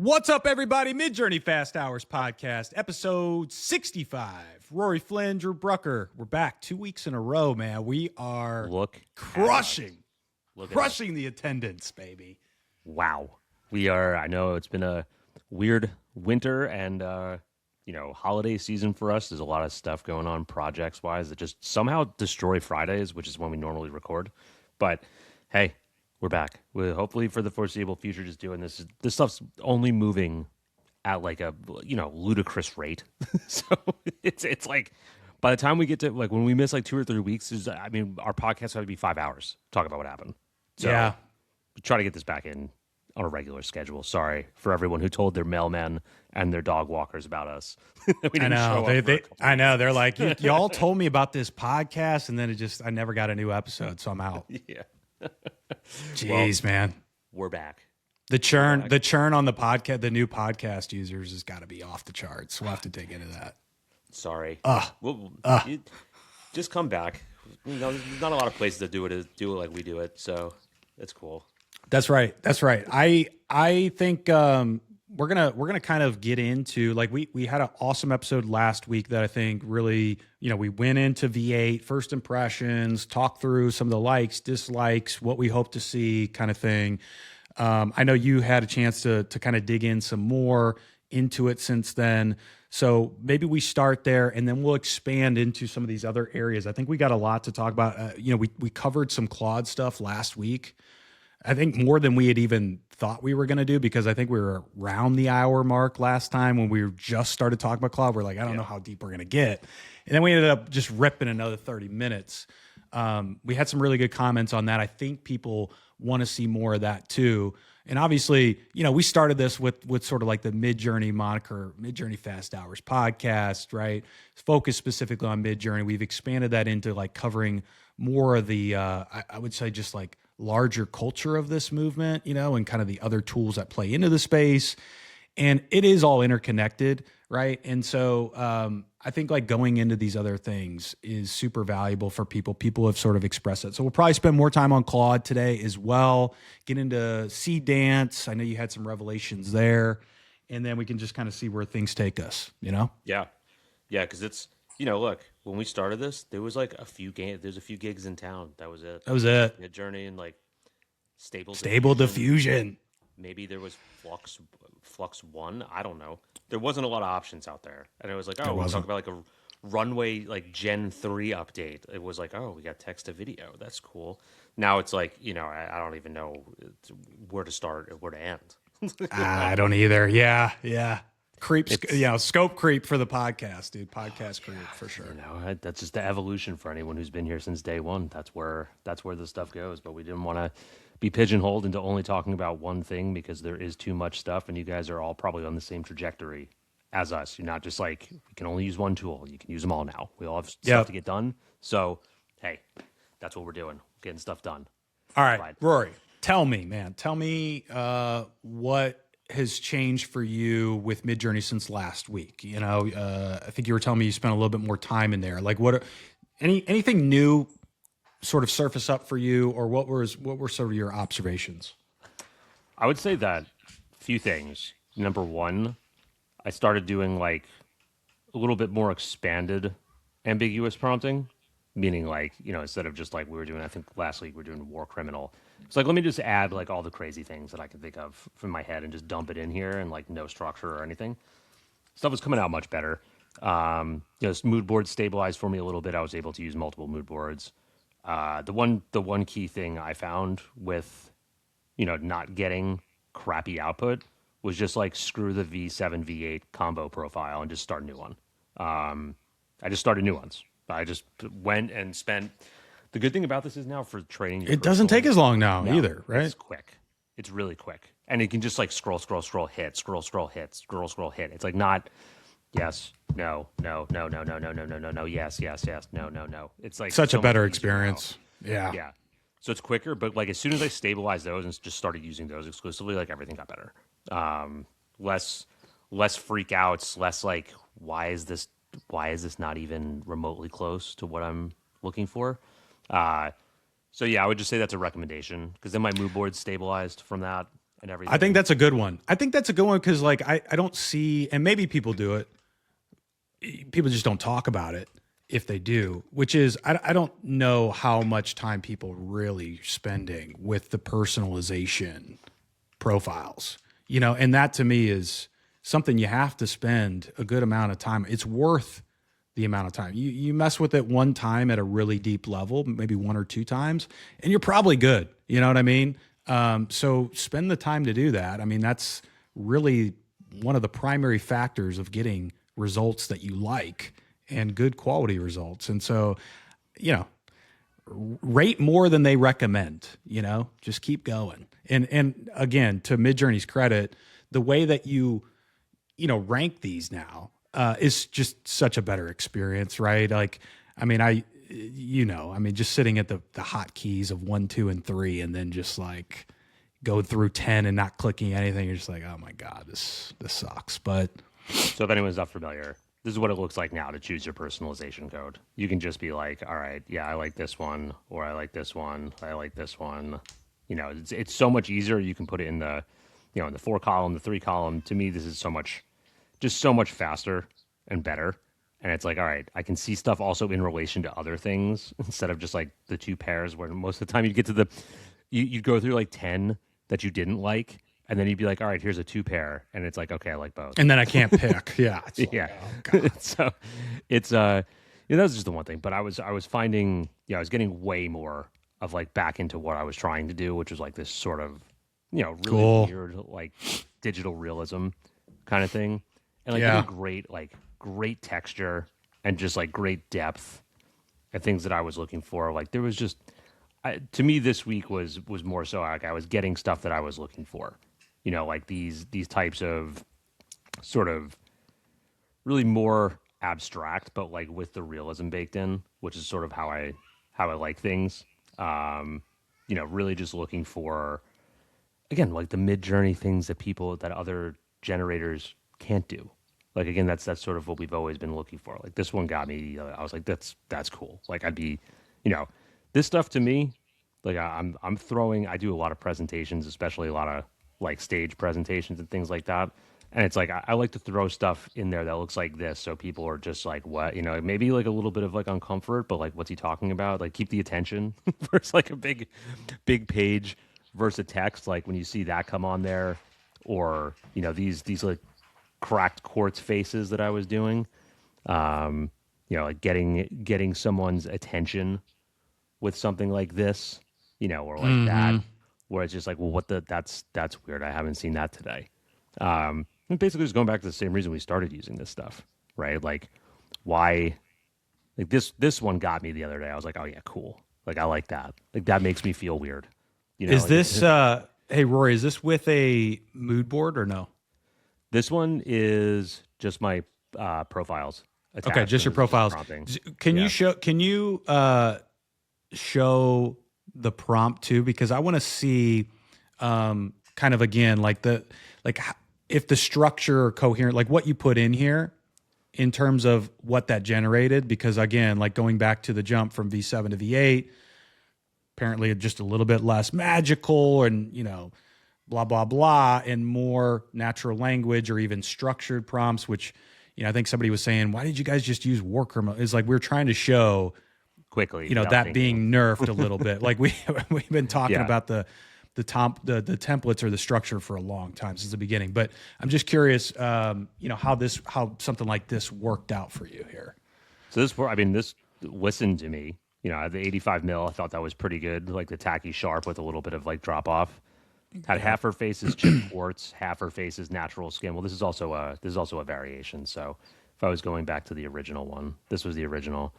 What's up, everybody? Midjourney Fast Hours podcast, episode 65. Rory Flynn, Drew Brucker. We're back 2 weeks in a row, man. We are crushing the attendance, baby. Wow. We are, I know it's been a weird winter and, holiday season for us. There's a lot of stuff going on projects-wise that just somehow destroy Fridays, which is when we normally record. But, hey, we're back. We're hopefully for the foreseeable future just doing this. This stuff's only moving at like a, ludicrous rate. So it's like by the time we get to like when we miss like 2 or 3 weeks, our podcast had to be 5 hours to talk about what happened. So yeah. We try to get this back in on a regular schedule. Sorry for everyone who told their mailmen and their dog walkers about us. I know. I know. They're like, y'all told me about this podcast, and then I never got a new episode, so I'm out. Yeah. Jeez, man. We're back. The churn on the podcast, the new podcast users has got to be off the charts. We'll have to dig into that. Sorry. Just come back. There's not a lot of places that do it like we do it, so it's cool. That's right. I think we're gonna kind of get into like we had an awesome episode last week that I think really, we went into V8 first impressions, talked through some of the likes, dislikes, what we hope to see, kind of thing. I know you had a chance to kind of dig in some more into it since then. So maybe we start there and then we'll expand into some of these other areas. I think we got a lot to talk about. We covered some Claude stuff last week. I think more than we had even thought we were going to do, because I think we were around the hour mark last time when we just started talking about Claude. We're like, I don't know how deep we're going to get. And then we ended up just ripping another 30 minutes. We had some really good comments on that. I think people want to see more of that too. And obviously, we started this with sort of like the Midjourney moniker, Midjourney Fast Hours podcast, right? Focused specifically on Midjourney. We've expanded that into like covering more of the, I would say just like larger culture of this movement, and kind of the other tools that play into the space. And it is all interconnected, right? And so I think like going into these other things is super valuable for people. People have sort of expressed it. So we'll probably spend more time on Claude today as well, get into Seed Dance. I know you had some revelations there. And then we can just kind of see where things take us, Yeah. Yeah, because it's, look, when we started this, there was like there's a few gigs in town. That was it. Midjourney and like Stable Diffusion. Maybe there was Flux 1. I don't know. There wasn't a lot of options out there. And it was like, we'll talk about like a runway like Gen 3 update. It was like, we got text to video. That's cool. Now it's like, I don't even know where to start or where to end. I don't either. Yeah. Creeps, scope creep for the podcast, dude. Podcast creep for sure. That's just the evolution for anyone who's been here since day one. That's where the stuff goes. But we didn't want to be pigeonholed into only talking about one thing because there is too much stuff, and you guys are all probably on the same trajectory as us. You're not just like, we can only use one tool. You can use them all now. We all have stuff to get done. So, hey, that's what we're doing, getting stuff done. All right, Rory, tell me, what has changed for you with Midjourney since last week? I think you were telling me you spent a little bit more time in there. Like, anything new sort of surface up for you, or what were sort of your observations? I would say that a few things. Number one, I started doing like a little bit more expanded ambiguous prompting, meaning like, instead of just like we were doing, I think last week we were doing war criminal. It's like, let me just add like all the crazy things that I can think of from my head and just dump it in here and like no structure or anything. Stuff was coming out much better. Mood boards stabilized for me a little bit. I was able to use multiple mood boards. The one key thing I found with, not getting crappy output was just like screw the V7, V8 combo profile and just start a new one. I just started new ones. I just went and spent. The good thing about this is now for training. It doesn't take as long now either, right? It's quick. It's really quick. And it can just like scroll, hit, scroll, hit, scroll, hit. It's like not yes, no, yes, no. It's like such a better experience. Yeah. So it's quicker, but like as soon as I stabilized those and just started using those exclusively, like everything got better. Less freak outs, less like why is this not even remotely close to what I'm looking for? So yeah, I would just say that's a recommendation because then my mood board stabilized from that. and everything. I think that's a good one. I think that's a good one because like I don't see, and maybe people do it. People just don't talk about it if they do, which is I don't know how much time people really spending with the personalization profiles, and that to me is something you have to spend a good amount of time. It's worth the amount of time. You mess with it one time at a really deep level, maybe one or two times, and you're probably good. You know what I mean? So spend the time to do that. I mean, that's really one of the primary factors of getting results that you like and good quality results. And so, rate more than they recommend, just keep going. And again, to Midjourney's credit, the way that you rank these now is just such a better experience, right? Like, I mean, just sitting at the hotkeys of 1, 2, and 3, and then just like go through 10 and not clicking anything, you're just like, oh my God, this sucks. But so if anyone's not familiar, this is what it looks like now to choose your personalization code. You can just be like, all right, yeah, I like this one, or I like this one, I like this one. It's so much easier. You can put it in the, in the 4 column, the 3 column. To me, this is so much faster and better. And it's like, all right, I can see stuff also in relation to other things instead of just like the 2 pairs where most of the time you get to you'd go through like 10 that you didn't like. And then you'd be like, all right, here's a 2 pair. And it's like, okay, I like both. And then I can't pick. Yeah. Like, yeah. Oh, God. So it's, that was just the one thing. But I was finding, I was getting way more of like back into what I was trying to do, which was like this sort of, really Cool. weird, like digital realism kind of thing. And like getting great texture and just like great depth and things that I was looking for. Like there was just, to me, this week was more so like I was getting stuff that I was looking for. Like these types of sort of really more abstract, but like with the realism baked in, which is sort of how I like things. Really just looking for, again, like the Midjourney things that other generators can't do. Like again, that's sort of what we've always been looking for. Like this one got me. I was like, that's cool. Like I'd be, this stuff to me, like I do a lot of presentations, especially a lot of like stage presentations and things like that. And it's like I like to throw stuff in there that looks like this, so people are just like, what, maybe like a little bit of like uncomfort, but like, what's he talking about? Like keep the attention versus like a big page versus text. Like when you see that come on there, or these like cracked quartz faces that I was doing, like getting someone's attention with something like this, or like that, where it's just like, well, that's weird. I haven't seen that today. And basically just going back to the same reason we started using this stuff, right? Like why, like this one got me the other day. I was like, oh yeah, cool. Like I like that. Like that makes me feel weird. Is like, this, hey Rory, is this with a mood board or no? This one is just my profiles. Okay, just your profiles. Can you show the prompt too? Because I want to see kind of again if the structure or coherent, like what you put in here in terms of what that generated. Because again, like going back to the jump from V7 to V8, apparently just a little bit less magical and blah blah blah, and more natural language or even structured prompts, which I think somebody was saying, why did you guys just use worker mode? It's like we're trying to show quickly, that being nerfed a little bit. Like we've been talking about the templates or the structure for a long time, since the beginning. But I'm just curious, how something like this worked out for you here. So this listened to me. The 85 mil, I thought that was pretty good. Like the tacky sharp with a little bit of like drop off. Had half her face is chipped quartz, half her face is natural skin. Well, this is also a variation. So if I was going back to the original one, this was the original.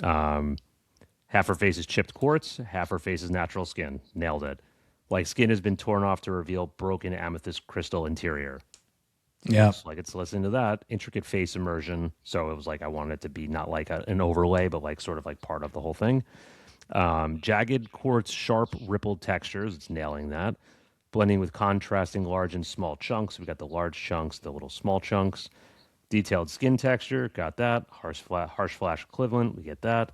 Half her face is chipped quartz, half her face is natural skin. Nailed it. Like skin has been torn off to reveal broken amethyst crystal interior. Yeah. Like it's listening to that. Intricate face immersion. So it was like I wanted it to be not like an overlay, but like sort of like part of the whole thing. Jagged quartz, sharp rippled textures. It's nailing that. Blending with contrasting large and small chunks. We got the large chunks, the little small chunks. Detailed skin texture. Got that. Harsh flash equivalent. We get that.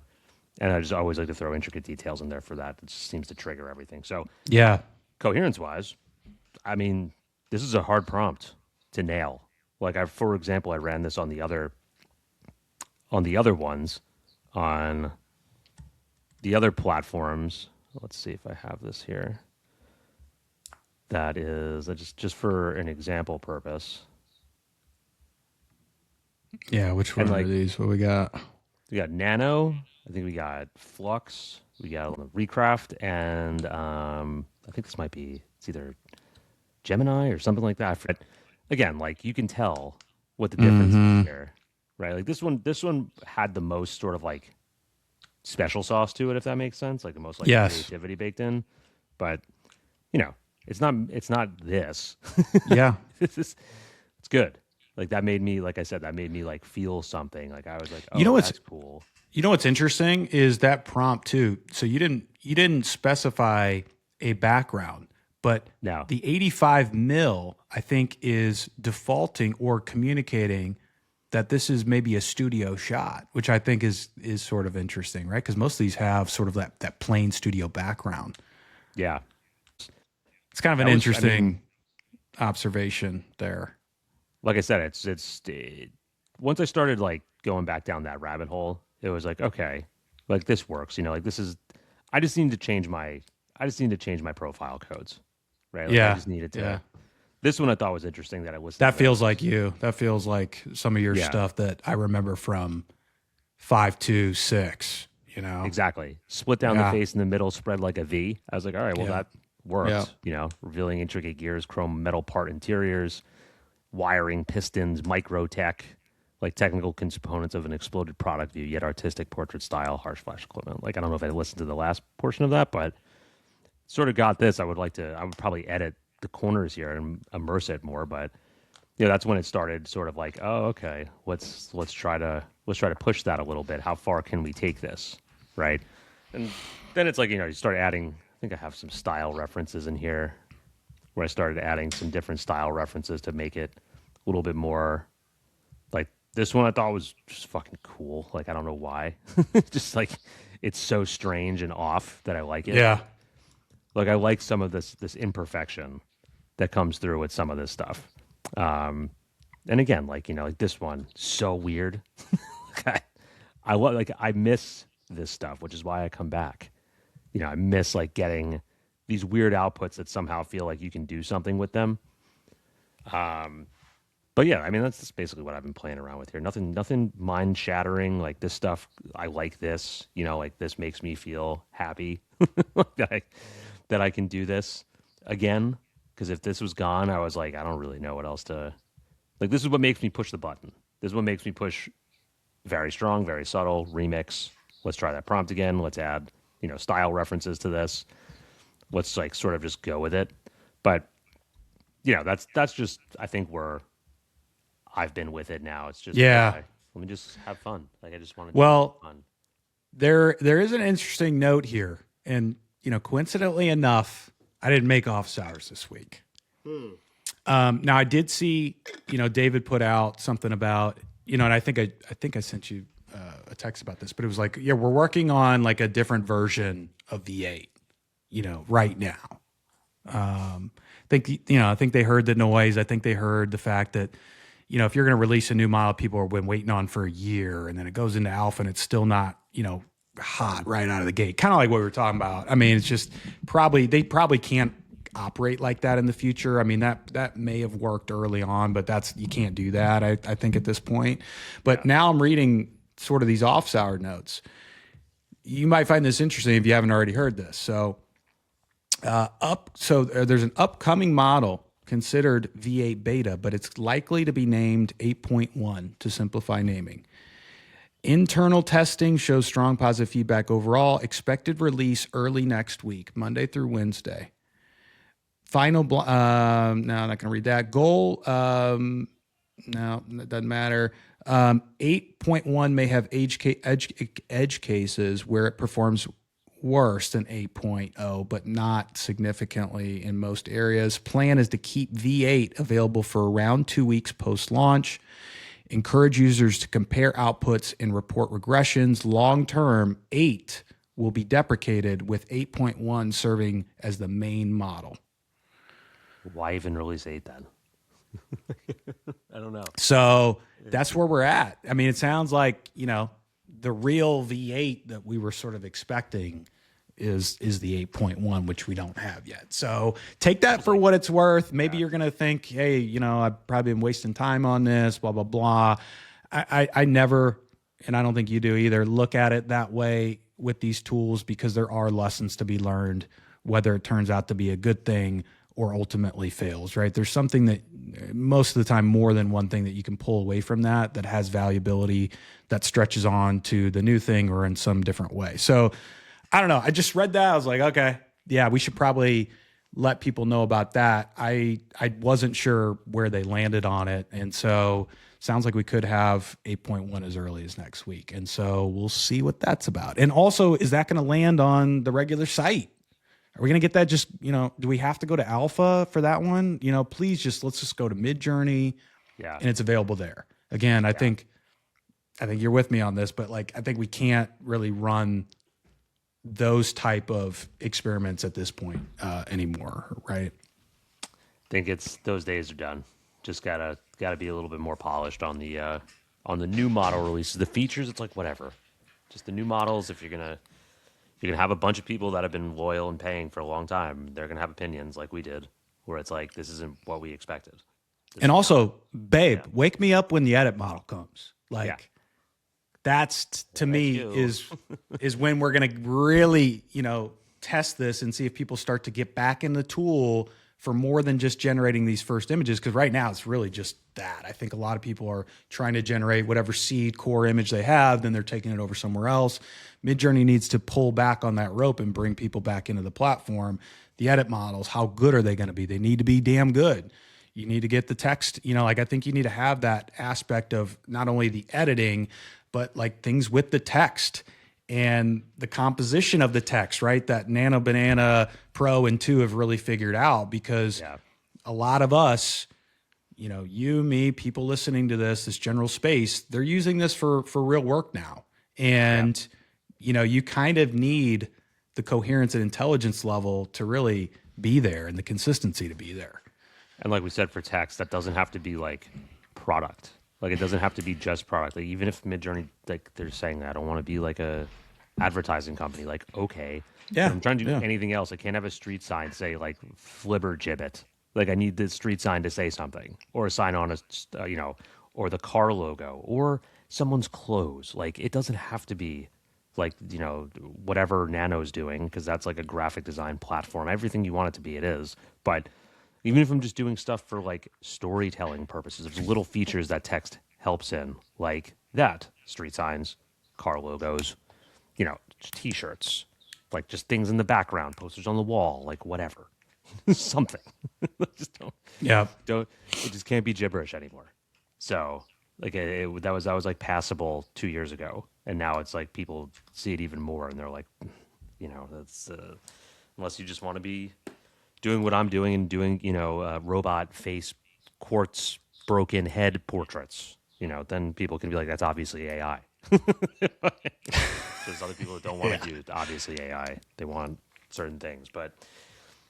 And I just always like to throw intricate details in there for that. It just seems to trigger everything. So yeah, coherence-wise, I mean, this is a hard prompt to nail. Like for example, I ran this on the other ones, on the other platforms. Let's see if I have this here. That is just for an example purpose. Yeah, which one are these? What we got? We got Nano. I think we got Flux. We got Recraft, and I think this might be, it's either Gemini or something like that. I forget. Again, like you can tell what the difference is here, right? Like this one had the most sort of like special sauce to it, if that makes sense. Like the most like creativity baked in. But it's not this. Yeah. It's good. Like that made me, like I said, that made me like feel something. Like I was like, oh, that's cool. You know what's interesting is that prompt too. So you didn't specify a background, but the 85 mil I think is defaulting or communicating that this is maybe a studio shot, which I think is sort of interesting, right? Because most of these have sort of that plain studio background. Yeah, it's kind of an interesting observation there. Like I said, it's once I started like going back down that rabbit hole, it was like, okay, like this works, like this is, I just need to change my profile codes, right? Like I just needed to. Yeah. This one I thought was interesting that I listened. That feels like you. That feels like some of your stuff that I remember from 5.2.6. Exactly. Split down the face in the middle, spread like a V. I was like, all right, well that works. Yeah. Revealing intricate gears, chrome metal part interiors, wiring, pistons, micro tech, like technical components of an exploded product view, yet artistic portrait style, harsh flash equipment. Like I don't know if I listened to the last portion of that, but sort of got this. I would probably edit the corners here and immerse it more, but that's when it started sort of like, oh, okay, let's try to push that a little bit. How far can we take this, right? And then it's like, you start adding, I think I have some style references in here where I started adding some different style references to make it a little bit more like this one I thought was just fucking cool. Like, I don't know why. Just like, it's so strange and off that I like it. Yeah. Like I like some of this imperfection that comes through with some of this stuff. And again, like, like this one, so weird. I miss this stuff, which is why I come back. I miss like getting these weird outputs that somehow feel like you can do something with them. But yeah, I mean, that's just basically what I've been playing around with here. Nothing mind shattering. Like this stuff, I like this, like this makes me feel happy that I can do this again. Because if this was gone, I was like, I don't really know what else to, like, this is what makes me push the button. This is what makes me push very strong, very subtle, remix. Let's try that prompt again. Let's add, style references to this. Let's like sort of just go with it. But, that's just, I think where I've been with it now. It's just, let me just have fun. Like I just want to have fun. There is an interesting note here. And, coincidentally enough, I didn't make office hours this week. Now I did see, David put out something about, and I think I sent you a text about this, but it was like, we're working on like a different version of V8, right now. I think they heard the noise. I think they heard the fact that, if you're going to release a new model, people have been waiting on for a year, and then it goes into alpha and it's still not, hot right out of the gate. Kind of like what we were talking about. I mean, it's just they probably can't operate like that in the future. I mean, that may have worked early on, but you can't do that, I think, at this point. But now I'm reading sort of these office hour notes. You might find this interesting if you haven't already heard this. So there's an upcoming model considered V8 beta, but it's likely to be named 8.1 to simplify naming. Internal testing shows strong positive feedback overall. Expected release early next week, Monday through Wednesday. Final, no, I'm not going to read that. Goal, no, it doesn't matter. 8.1 may have edge cases where it performs worse than 8.0, but not significantly in most areas. Plan is to keep V8 available for around 2 weeks post-launch. Encourage users to compare outputs and report regressions. Long-term, 8 will be deprecated, with 8.1 serving as the main model. Why even release 8 then? I don't know. So that's where we're at. I mean, it sounds like, the real V8 that we were sort of expecting is the 8.1, which we don't have yet. So take that for what it's worth. Maybe you're going to think, hey, I've probably been wasting time on this, blah, blah, blah. I never, and I don't think you do either, look at it that way with these tools, because there are lessons to be learned, whether it turns out to be a good thing or ultimately fails, right? There's something that most of the time, more than one thing that you can pull away from that has valuability, that stretches on to the new thing or in some different way. So I don't know. I just read that. I was like, okay, yeah, we should probably let people know about that. I wasn't sure where they landed on it. And so sounds like we could have 8.1 as early as next week. And so we'll see what that's about. And also, is that going to land on the regular site? Are we going to get that just, do we have to go to alpha for that one? Please let's just go to Midjourney, and it's available there. Again, I think you're with me on this, but I think we can't really run those type of experiments at this point anymore, right? I think those days are done. Just gotta be a little bit more polished on the new model releases. The features, it's like whatever. Just the new models. If you're gonna have a bunch of people that have been loyal and paying for a long time, they're gonna have opinions like we did, where it's like, this isn't what we expected. And also, babe, wake me up when the edit model comes. That's to me is when we're going to really, test this and see if people start to get back in the tool for more than just generating these first images. Because right now it's really just that. I think a lot of people are trying to generate whatever seed core image they have, then they're taking it over somewhere else. Midjourney needs to pull back on that rope and bring people back into the platform. The edit models, how good are they going to be? They need to be damn good. You need to get the text, I think you need to have that aspect of not only the editing, but things with the text and the composition of the text, right? That Nano Banana Pro and 2 have really figured out, because a lot of us, you, me, people listening to this general space, they're using this for real work now. And, you kind of need the coherence and intelligence level to really be there and the consistency to be there. And like we said, for text, that doesn't have to be product. It doesn't have to be just product. Even if Midjourney, they're saying, I don't want to be a advertising company. Okay, yeah, I'm trying to do anything else. I can't have a street sign say Flibber Gibbet. I need the street sign to say something, or a sign on a, or the car logo, or someone's clothes. It doesn't have to be whatever Nano's doing, because that's a graphic design platform. Everything you want it to be, it is. But even if I'm just doing stuff for storytelling purposes, there's little features that text helps in, that street signs, car logos, T-shirts, just things in the background, posters on the wall, whatever, something. Just don't. Yeah. Don't. It just can't be gibberish anymore. So that was passable 2 years ago, and now it's people see it even more, and they're that's unless you just want to be doing what I'm doing and doing, robot face quartz broken head portraits, then people can be like, that's obviously AI. There's other people that don't want to do obviously AI. They want certain things. But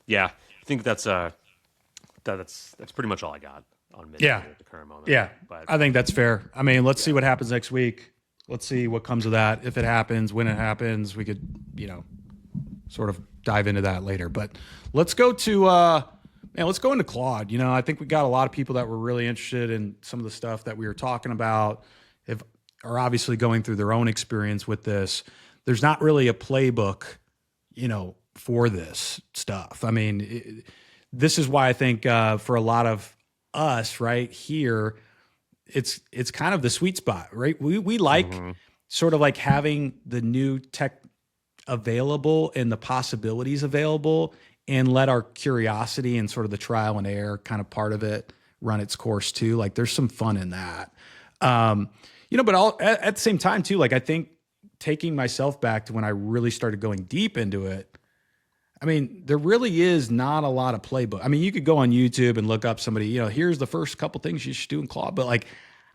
yeah, I think that's pretty much all I got on Midjourney at the current moment. Yeah, but I think that's fair. I mean, let's see what happens next week. Let's see what comes of that. If it happens, when it happens, we could, sort of dive into that later. But let's go to let's go into Claude. I think we got a lot of people that were really interested in some of the stuff that we were talking about, are obviously going through their own experience with this. There's not really a playbook, for this stuff. I mean, this is why I think for a lot of us right here, it's kind of the sweet spot, right? We like sort of having the new tech available and the possibilities available, and let our curiosity and sort of the trial and error kind of part of it run its course too. There's some fun in that. But at the same time too, I think taking myself back to when I really started going deep into it, I mean, there really is not a lot of playbook. I mean, you could go on YouTube and look up somebody, here's the first couple things you should do in Claude. But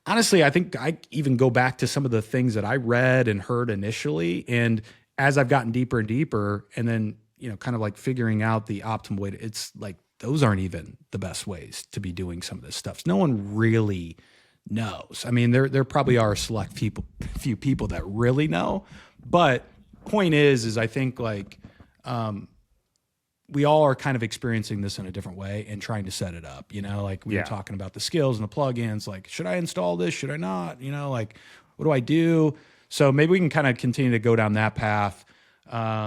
honestly, I think I even go back to some of the things that I read and heard initially. And as I've gotten deeper and deeper, and then, kind of figuring out the optimal way to, it's those aren't even the best ways to be doing some of this stuff. No one really knows. I mean, there probably are a select few people that really know, but point is I think like we all are kind of experiencing this in a different way and trying to set it up, like we were talking about the skills and the plugins, like, should I install this? Should I not? Like, what do I do? So maybe we can kind of continue to go down that path,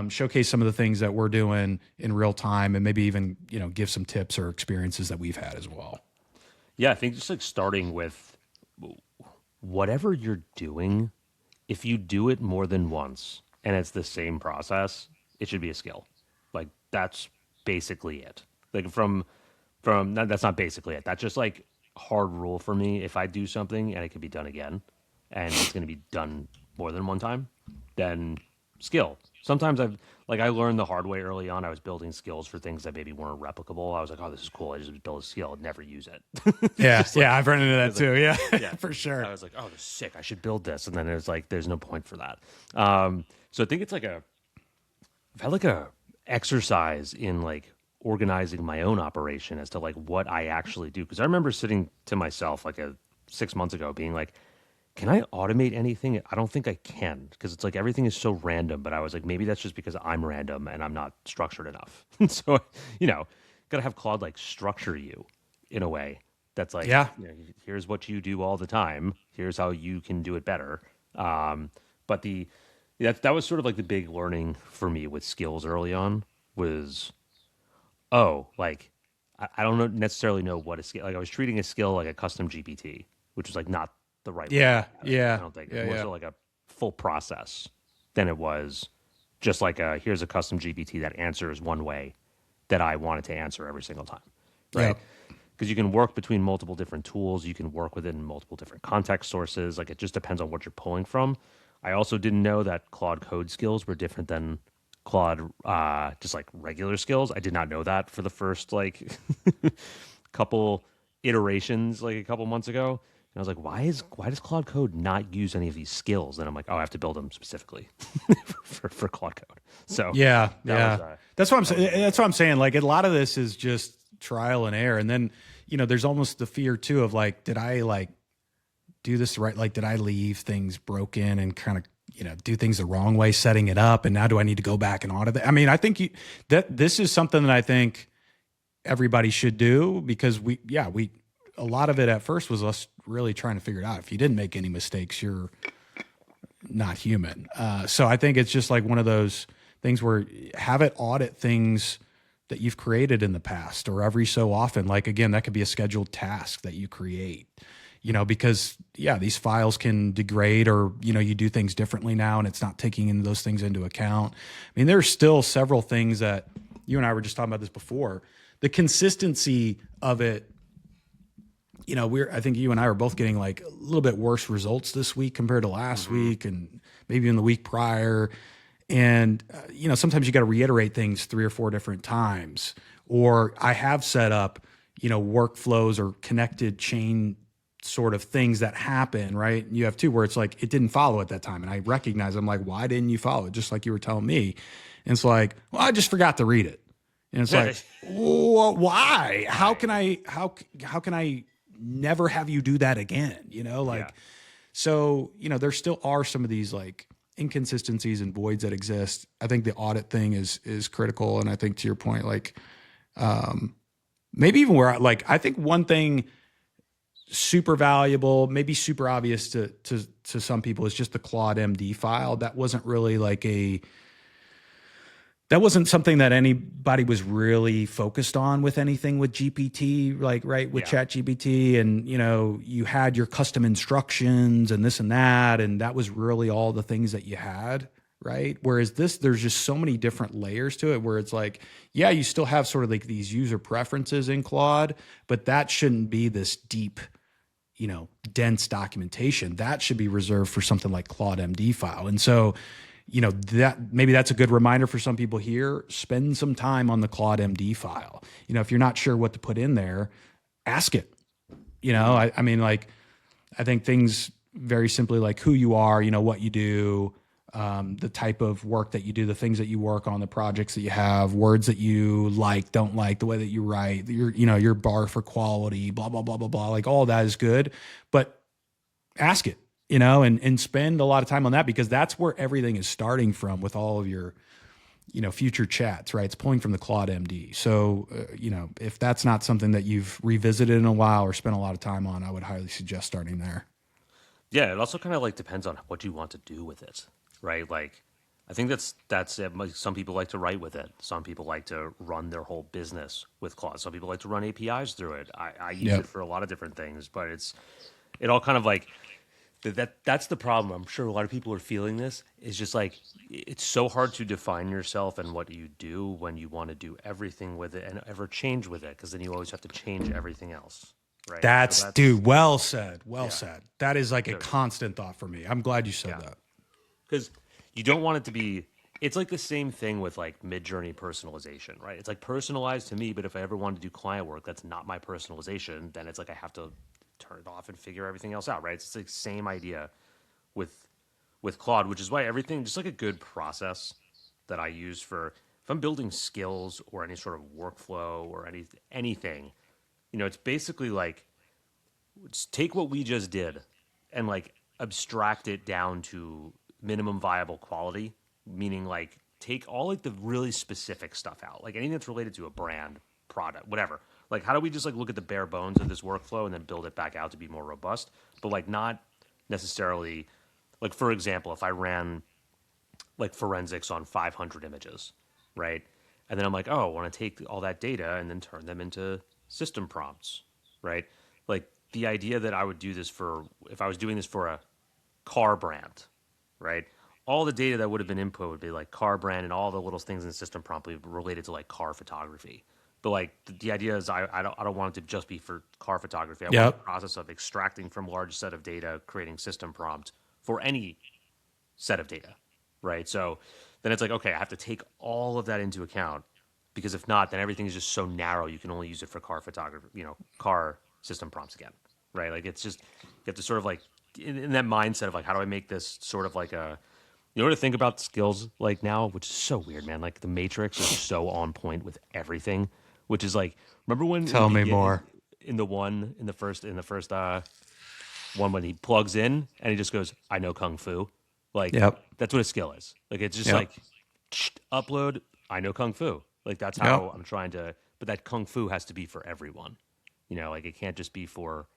showcase some of the things that we're doing in real time, and maybe even, give some tips or experiences that we've had as well. Yeah, I think just like starting with whatever you're doing, if you do it more than once and it's the same process, it should be a skill. Like that's basically it. Like that's not basically it. That's just like hard rule for me. If I do something and it can be done again and it's going to be done more than one time, then skill. Sometimes I learned the hard way early on. I was building skills for things that maybe weren't replicable. I was like, oh, this is cool. I just build a skill and never use it. Yeah. I've run into that too. Like, yeah, for sure. I was like, oh, this is sick. I should build this. And then it's like, there's no point for that. So I think it's like I've had like a exercise in like organizing my own operation as to like what I actually do. Cause I remember sitting to myself like 6 months ago being like, can I automate anything? I don't think I can because it's like everything is so random. But I was like, maybe that's just because I'm random and I'm not structured enough. So, gotta have Claude like structure you in a way that's like, here's what you do all the time. Here's how you can do it better. But that was sort of like the big learning for me with skills early on was, like I don't necessarily know what a skill. Like I was treating a skill like a custom GPT, which was like not the right way. Yeah. I don't think it's more so like a full process than it was just like here's a custom GPT that answers one way that I want it to answer every single time. Right. Because you can work between multiple different tools. You can work within multiple different context sources. Like it just depends on what you're pulling from. I also didn't know that Claude code skills were different than Claude just like regular skills. I did not know that for the first like couple iterations like a couple months ago. And I was like, why does Claude Code not use any of these skills? And I'm like, I have to build them specifically for Claude Code. So that's what I'm saying. That's what I'm saying. Like a lot of this is just trial and error. And then, there's almost the fear too of like, did I like do this right? Like, did I leave things broken and kind of, do things the wrong way, setting it up? And now do I need to go back and audit it? I mean, I think that this is something that I think everybody should do because a lot of it at first was us really trying to figure it out. If you didn't make any mistakes, you're not human. So I think it's just like one of those things where have it audit things that you've created in the past or every so often. Like, again, that could be a scheduled task that you create, because these files can degrade or, you do things differently now and it's not taking those things into account. I mean, there's still several things that you and I were just talking about this before. The consistency of it, I think you and I are both getting like a little bit worse results this week compared to last week and maybe in the week prior. And, sometimes you got to reiterate things 3 or 4 different times. Or I have set up, workflows or connected chain sort of things that happen, right? You have two where it's like, it didn't follow at that time. And I recognize, I'm like, why didn't you follow it? Just like you were telling me. And it's like, well, I just forgot to read it. And it's like, well, why? How can I never have you do that again? So, there still are some of these like inconsistencies and voids that exist. I think the audit thing is critical. And I think to your point, like, maybe even where I think one thing super valuable, maybe super obvious to some people is just the Claude MD file. That wasn't really like that wasn't something that anybody was really focused on with anything with GPT, like, right, with ChatGPT. And, you had your custom instructions and this and that was really all the things that you had, right? Whereas there's just so many different layers to it where it's like, you still have sort of like these user preferences in Claude, but that shouldn't be this deep, dense documentation. That should be reserved for something like Claude MD file. And so, that maybe that's a good reminder for some people here. Spend some time on the Claude MD file. If you're not sure what to put in there, ask it. I mean, like, I think things very simply like who you are, what you do, the type of work that you do, the things that you work on, the projects that you have, words that you like, don't like, the way that you write, your bar for quality, blah, blah, blah, blah, blah. Like all that is good, but ask it, and spend a lot of time on that, because that's where everything is starting from with all of your, future chats, right? It's pulling from the Claude MD. So, if that's not something that you've revisited in a while or spent a lot of time on, I would highly suggest starting there. Yeah, it also kind of like depends on what you want to do with it, right? Like, I think that's it. Like, some people like to write with it. Some people like to run their whole business with Claude. Some people like to run APIs through it. I use Yep. it for a lot of different things, but it all kind of like that's the problem. I'm sure a lot of people are feeling this. Is just like it's so hard to define yourself and what you do when you want to do everything with it and ever change with it, because then you always have to change everything else, right? So That's, that's dude, well said. Well yeah. said. That is like a So, constant thought for me. I'm glad you said yeah. that. Because you don't want it to be. It's like the same thing with like Midjourney personalization, right? It's like personalized to me, but if I ever want to do client work that's not my personalization, then it's like I have to turn it off and figure everything else out, right? It's the same idea with Claude, which is why everything, just like a good process that I use for if I'm building skills or any sort of workflow or anything, it's basically like just take what we just did and like abstract it down to minimum viable quality, meaning like take all like the really specific stuff out, like anything that's related to a brand, product, whatever. Like how do we just like look at the bare bones of this workflow and then build it back out to be more robust, but like not necessarily like, for example, if I ran like forensics on 500 images, right? And then I'm like, oh, I want to take all that data and then turn them into system prompts, right? Like the idea that I would do this for, if I was doing this for a car brand, right? All the data that would have been input would be like car brand and all the little things in the system prompt would be related to like car photography. But like the idea is I don't want it to just be for car photography. I want the Yep. process of extracting from large set of data, creating system prompt for any set of data, right? So then it's like, okay, I have to take all of that into account, because if not, then everything is just so narrow. You can only use it for car photography, car system prompts again, right? Like it's just, you have to sort of like, in that mindset of like, how do I make this sort of like a, to think about skills like now, which is so weird, man. Like the Matrix is so on point with everything, which is like, remember when in the Tell me more. in the first one when he plugs in and he just goes, I know Kung Fu. Like Yep. that's what a skill is. Like it's just Yep. like upload, I know Kung Fu. Like that's Yep. how I'm trying to, but that Kung Fu has to be for everyone. Like it can't just be for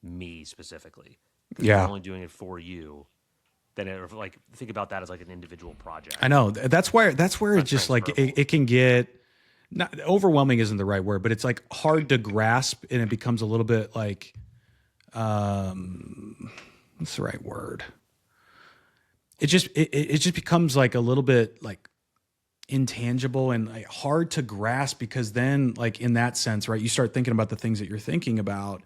me specifically. Because if you're Yeah. only doing it for you, then like think about that as like an individual project. I know. That's where It's it's not just like transferable. it can get, not overwhelming isn't the right word, but it's like hard to grasp, and it becomes a little bit like, what's the right word? It just becomes like a little bit like intangible and like hard to grasp, because then like in that sense, right, you start thinking about the things that you're thinking about,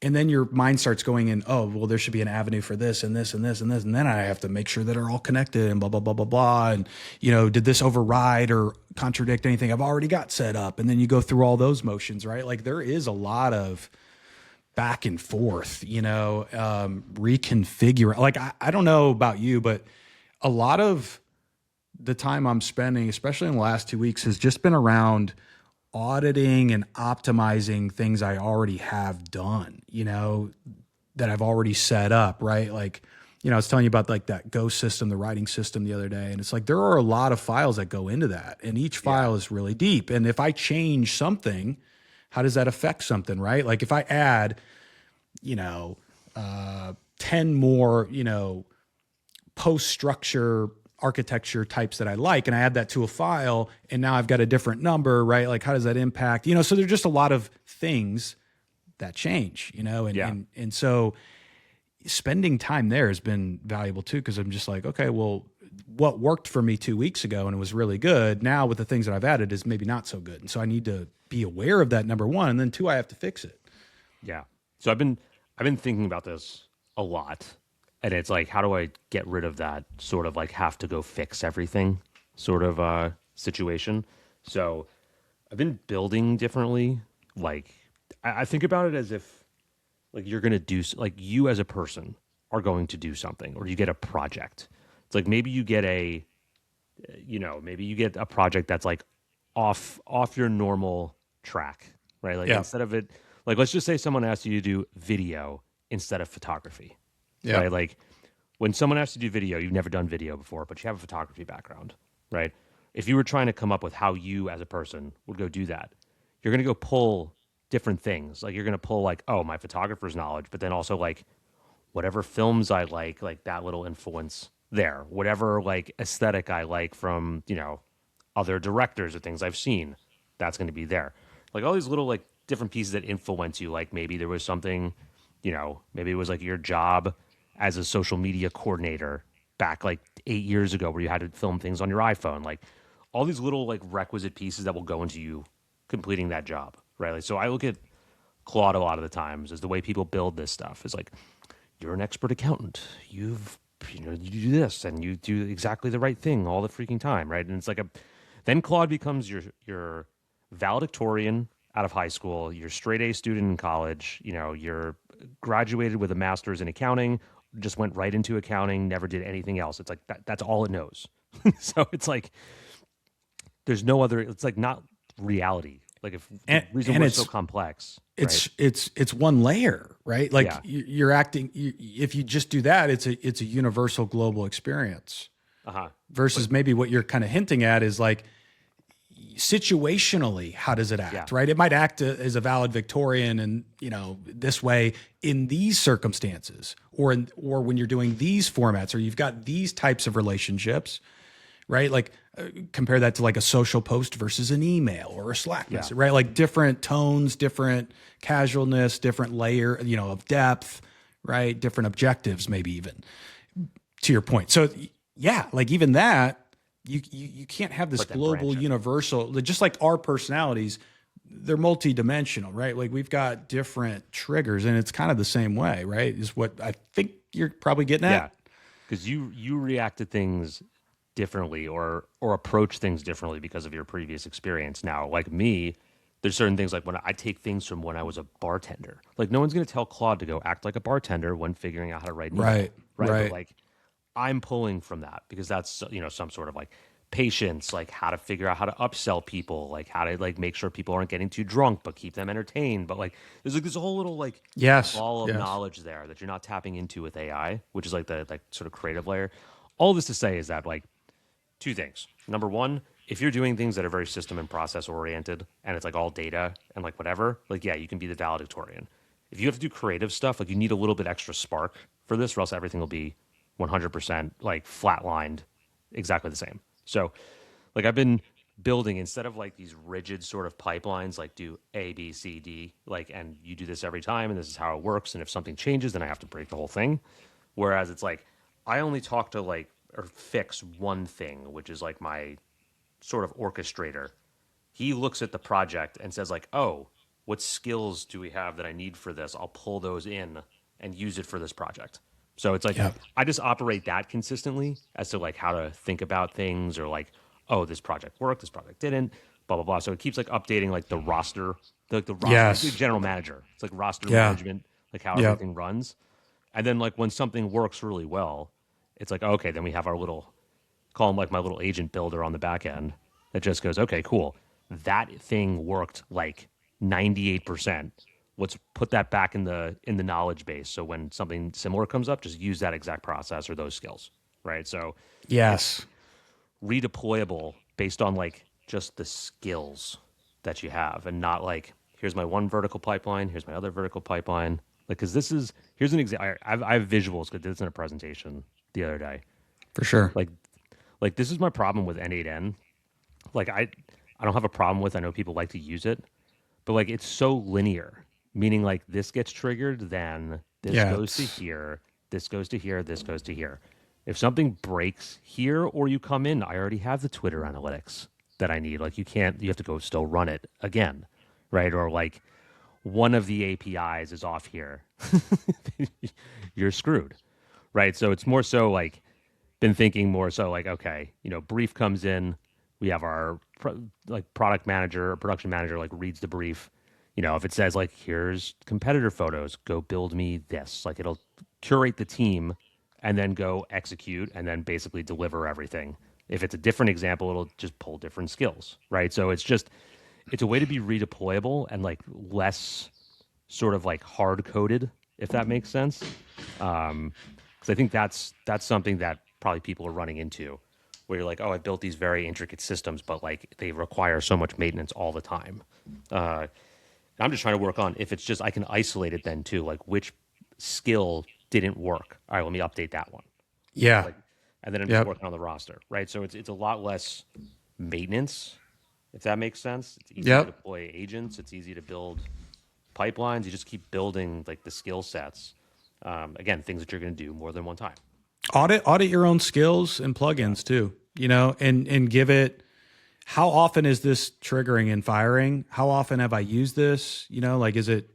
and then your mind starts going in, oh, well, there should be an avenue for this and this and this and this, and then I have to make sure that are all connected and blah blah blah blah blah, and did this override or contradict anything I've already got set up? And then you go through all those motions, right? Like there is a lot of back and forth, reconfigure. Like I don't know about you, but a lot of the time I'm spending, especially in the last 2 weeks, has just been around auditing and optimizing things I already have done, that I've already set up, right? Like, I was telling you about like that Go system, the writing system the other day. And it's like, there are a lot of files that go into that, and each file is really deep. And if I change something, how does that affect something, right? Like if I add, 10 more, post structure architecture types that I like, and I add that to a file, and now I've got a different number, right? Like how does that impact, so there's just a lot of things that change, and, Yeah. and so spending time there has been valuable too. Cause I'm just like, okay, well, what worked for me 2 weeks ago and it was really good, now with the things that I've added is maybe not so good. And so I need to be aware of that, number one, and then two, I have to fix it. Yeah. So I've been thinking about this a lot, and it's like, how do I get rid of that sort of like have to go fix everything sort of situation? So I've been building differently. Like I think about it as if like you're gonna do like you as a person are going to do something, or you get a project. It's like maybe you get maybe you get a project that's like off your normal track, right? Like Yeah. instead of it, like let's just say someone asks you to do video instead of photography, Yeah. right? Like when someone asks you to do video, you've never done video before, but you have a photography background, right? If you were trying to come up with how you as a person would go do that, you're going to go pull different things. Like you're going to pull like, oh, my photographer's knowledge, but then also like whatever films I like that little influence there, whatever like aesthetic I like from, other directors or things I've seen, that's going to be there. Like all these little like different pieces that influence you. Like maybe there was something, maybe it was like your job as a social media coordinator back like 8 years ago where you had to film things on your iPhone. Like all these little like requisite pieces that will go into you completing that job, right? Like so I look at Claude a lot of the times as the way people build this stuff is like you're an expert accountant. You do this and you do exactly the right thing all the freaking time, right? And it's like then Claude becomes your valedictorian out of high school, your straight A student in college, you're graduated with a master's in accounting, just went right into accounting, never did anything else. It's like that's all it knows. So it's like there's no other, it's like not reality. Like if the reason we're so complex, right? It's one layer, right? Like Yeah. you're acting. If you just do that, it's a universal global experience. Versus maybe what you're kind of hinting at is like situationally, how does it act, Yeah. right? It might act as a valedictorian and this way in these circumstances, or when you're doing these formats, or you've got these types of relationships, right? Like compare that to like a social post versus an email or a Slack message, right? Like different tones, different casualness, different layer, of depth, right? Different objectives, maybe even to your point. So yeah, like even that, you can't have this global universal, just like our personalities, they're multidimensional, right? Like we've got different triggers and it's kind of the same way, right? Is what I think you're probably getting at. Yeah. Because you react to things differently or approach things differently because of your previous experience. Now, like me, there's certain things like when I take things from when I was a bartender. Like no one's going to tell Claude to go act like a bartender when figuring out how to write an email, right? But like I'm pulling from that because that's some sort of like patience, like how to figure out how to upsell people, like how to like make sure people aren't getting too drunk but keep them entertained. But like there's like this whole little like ball of knowledge there that you're not tapping into with AI, which is like the like sort of creative layer. All this to say is that like two things. Number one, if you're doing things that are very system and process oriented and it's like all data and like whatever, like yeah, you can be the valedictorian. If you have to do creative stuff, like you need a little bit extra spark for this, or else everything will be 100% like flatlined, exactly the same. So, like I've been building instead of like these rigid sort of pipelines, like do A, B, C, D, like, and you do this every time, and this is how it works. And if something changes, then I have to break the whole thing. Whereas it's like I only talk to like or fix one thing, which is like my sort of orchestrator. He looks at the project and says like, oh, what skills do we have that I need for this? I'll pull those in and use it for this project. So it's like I just operate that consistently as to like how to think about things or like, oh, this project worked, this project didn't, blah blah blah. So it keeps like updating like the roster, the roster, like the general manager. It's like roster management, like how everything runs. And then like when something works really well, it's like okay, then we have our little call him like my little agent builder on the back end that just goes, okay, cool. That thing worked like 98%. Let's put that back in the knowledge base. So when something similar comes up, just use that exact process or those skills, right? So yes, redeployable based on like just the skills that you have, and not like here's my one vertical pipeline, here's my other vertical pipeline. Like, because here's an example. I have visuals. Because I did this in a presentation the other day. for sure. Like this is my problem with N8N. Like I don't have a problem with. I know people like to use it, but like it's so linear. Meaning like this gets triggered, then this goes to here, this goes to here, this goes to here. If something breaks here or you come in, I already have the Twitter analytics that I need. Like you have to go still run it again, right? Or like one of the APIs is off here. You're screwed, right? So it's more so like been thinking more so like, okay, brief comes in, we have our like product manager or production manager like reads the brief. If it says like, here's competitor photos, go build me this. Like it'll curate the team and then go execute and then basically deliver everything. If it's a different example, it'll just pull different skills, right? So it's a way to be redeployable and like less sort of like hard coded, if that makes sense. Because I think that's something that probably people are running into, where you're like, oh, I built these very intricate systems, but like they require so much maintenance all the time. I'm just trying to work on if it's just I can isolate it then too, like which skill didn't work. All right, let me update that one. Yeah. Like, and then I'm just working on the roster, right? So it's a lot less maintenance, if that makes sense. It's easy to deploy agents. It's easy to build pipelines. You just keep building like the skill sets. Again, things that you're going to do more than one time. Audit your own skills and plugins too, and give it, how often is this triggering and firing? How often have I used this? Like, is it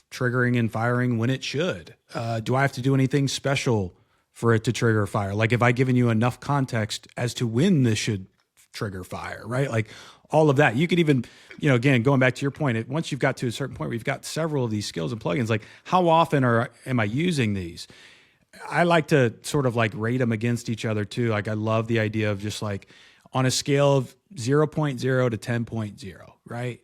triggering and firing when it should? Do I have to do anything special for it to trigger or fire? Like, have I given you enough context as to when this should trigger fire, right? Like all of that. You could even, again, going back to your point, once you've got to a certain point where you've got several of these skills and plugins, like how often am I using these? I like to sort of like rate them against each other too. Like I love the idea of just like on a scale of 0.0 to 10.0, right?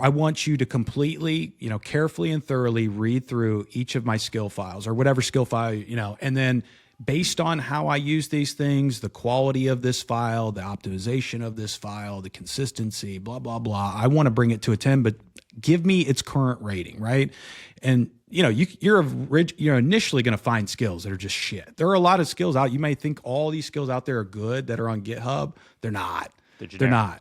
I want you to completely, carefully and thoroughly read through each of my skill files or whatever skill file, and then based on how I use these things, the quality of this file, the optimization of this file, the consistency, blah, blah, blah. I want to bring it to a 10, but give me its current rating, right? And you're initially going to find skills that are just shit. There are a lot of skills out. You may think all these skills out there are good that are on GitHub. They're not. They're not.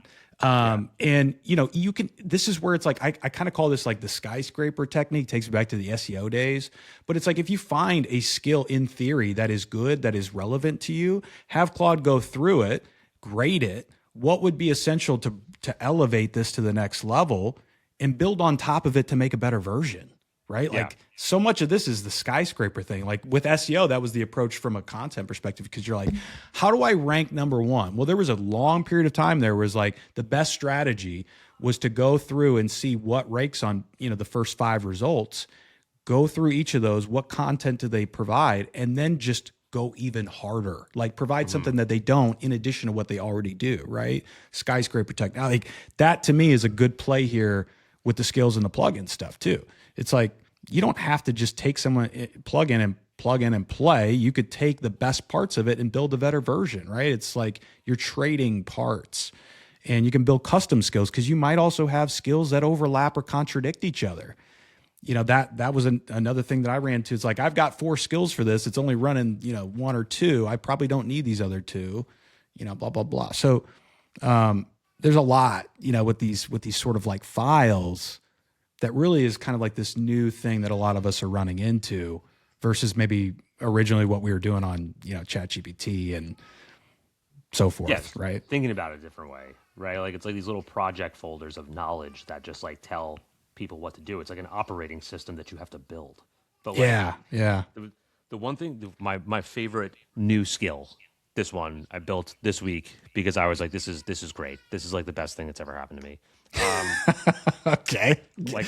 And you can, this is where it's like, I kind of call this like the skyscraper technique. Takes me back to the SEO days, but it's like, if you find a skill in theory that is good, that is relevant to you, have Claude go through it, grade it. What would be essential to elevate this to the next level and build on top of it to make a better version, right? Like so much of this is the skyscraper thing. Like with SEO, that was the approach from a content perspective, because you're like, how do I rank number one? Well, there was a long period of time there was like the best strategy was to go through and see what ranks on, the first 5 results, go through each of those, what content do they provide, and then just go even harder, like provide something that they don't in addition to what they already do, right? Skyscraper tech. Now, like that to me is a good play here with the skills and the plugin stuff too. It's like, you don't have to just take someone plug in and play. You could take the best parts of it and build a better version, right? It's like you're trading parts, and you can build custom skills because you might also have skills that overlap or contradict each other. That was another thing that I ran into. It's like, I've got 4 skills for this. It's only running, 1 or 2. I probably don't need these other 2, blah, blah, blah. So there's a lot, with these sort of like files that really is kind of like this new thing that a lot of us are running into versus maybe originally what we were doing on, ChatGPT and so forth, right? Thinking about it a different way, right? Like it's like these little project folders of knowledge that just like tell people what to do. It's like an operating system that you have to build. But like, the one thing, my favorite new skill, this one I built this week because I was like, this is great. This is like the best thing that's ever happened to me. Okay. Like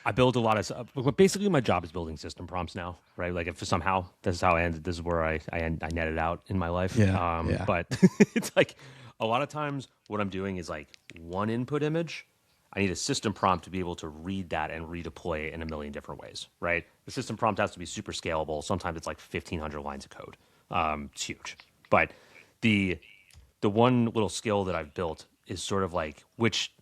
I build a lot of stuff. Basically my job is building system prompts now, right? Like if somehow this is how I ended, this is where I netted out in my life. But it's like a lot of times what I'm doing is like one input image. I need a system prompt to be able to read that and redeploy it in a million different ways, right? The system prompt has to be super scalable. Sometimes it's like 1,500 lines of code. It's huge. But the one little skill that I've built is sort of like, which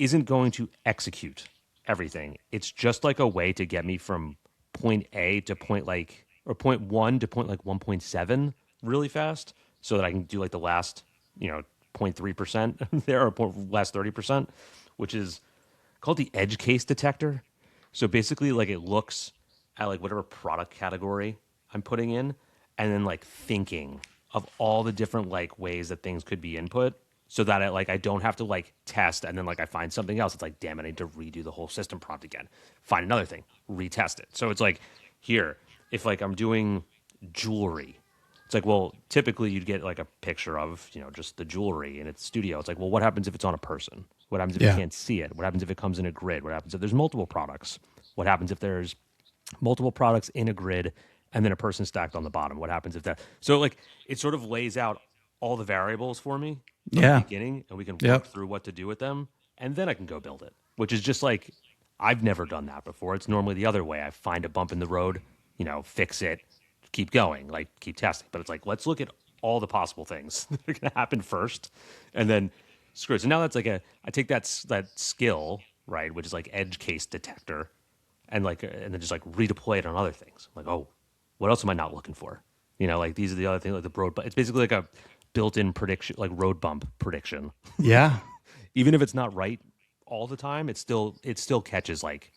isn't going to execute everything. It's just like a way to get me from point A to point 1 to point like 1.7 really fast, so that I can do like the last, 0.3% there, or last 30%, which is called the edge case detector. So basically like it looks at like whatever product category I'm putting in, and then like thinking of all the different like ways that things could be input, so that I don't have to like test and then like I find something else. It's like, damn it, I need to redo the whole system prompt again. Find another thing, retest it. So it's like, here, if like I'm doing jewelry, it's like, well, typically you'd get like a picture of, just the jewelry in its studio. It's like, well, what happens if it's on a person? What happens if you can't see it? What happens if it comes in a grid? What happens if there's multiple products? What happens if there's multiple products in a grid and then a person stacked on the bottom. What happens if that? So like it sort of lays out all the variables for me from the beginning, and we can work through what to do with them, and then I can go build it. Which is just like I've never done that before. It's normally the other way. I find a bump in the road, fix it, keep going, like keep testing. But it's like let's look at all the possible things that are going to happen first, and then screw it. So now that's like I take that skill, right, which is like edge case detector, and then just like redeploy it on other things. Like, oh, what else am I not looking for? Like these are the other things, like the road. But it's basically like a built-in prediction, like road bump prediction. Yeah. Even if it's not right all the time, it still catches like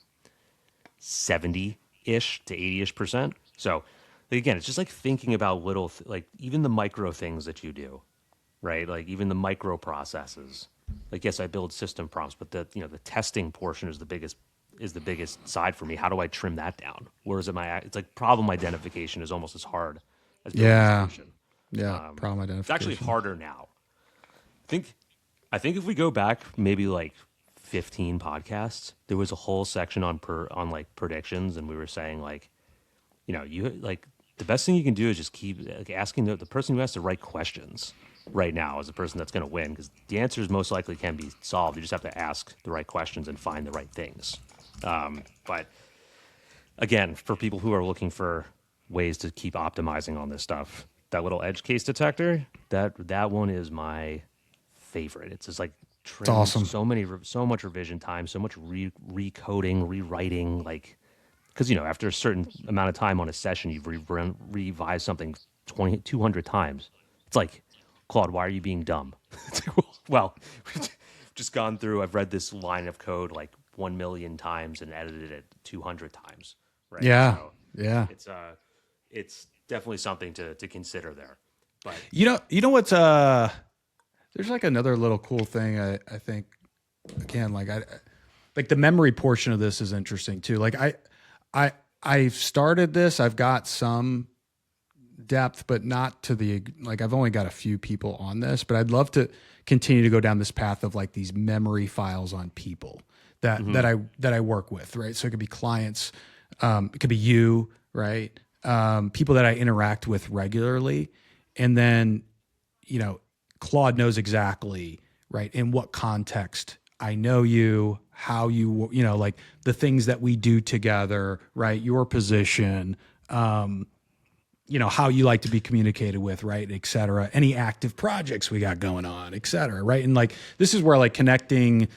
70-ish to 80-ish%. So again, it's just like thinking about little, like even the micro things that you do, right? Like even the micro processes. Like yes, I build system prompts, but the testing portion is the biggest side for me. How do I trim that down? Whereas it's like problem identification is almost as hard as building a solution. Yeah, problem identification. It's actually harder now. I think if we go back maybe like 15 podcasts, there was a whole section on like predictions, and we were saying like, you like the best thing you can do is just keep like asking the person who has the right questions right now is the person that's going to win, because the answers most likely can be solved. You just have to ask the right questions and find the right things. But again, for people who are looking for ways to keep optimizing on this stuff, that little edge case detector, that one is my favorite. It's just like it's awesome. So much revision time, so much recoding, rewriting, like because after a certain amount of time on a session, you've revised something 200 times. It's like, Claude, why are you being dumb? Well, we've just gone through. I've read this line of code like 1 million times and edited it 200 times. Right? Yeah, so yeah. It's definitely something to consider there. But you know what's there's like another little cool thing I think, again, like like the memory portion of this is interesting too. Like I've started this, I've got some depth, but not to the, like I've only got a few people on this, but I'd love to continue to go down this path of like these memory files on people that I work with, right? So it could be clients, it could be you, right? People that I interact with regularly, and then Claude knows exactly, right, in what context I know you, how you, like the things that we do together, right? Your position, how you like to be communicated with, right, et cetera. Any active projects we got going on, et cetera, right? And like this is where like connecting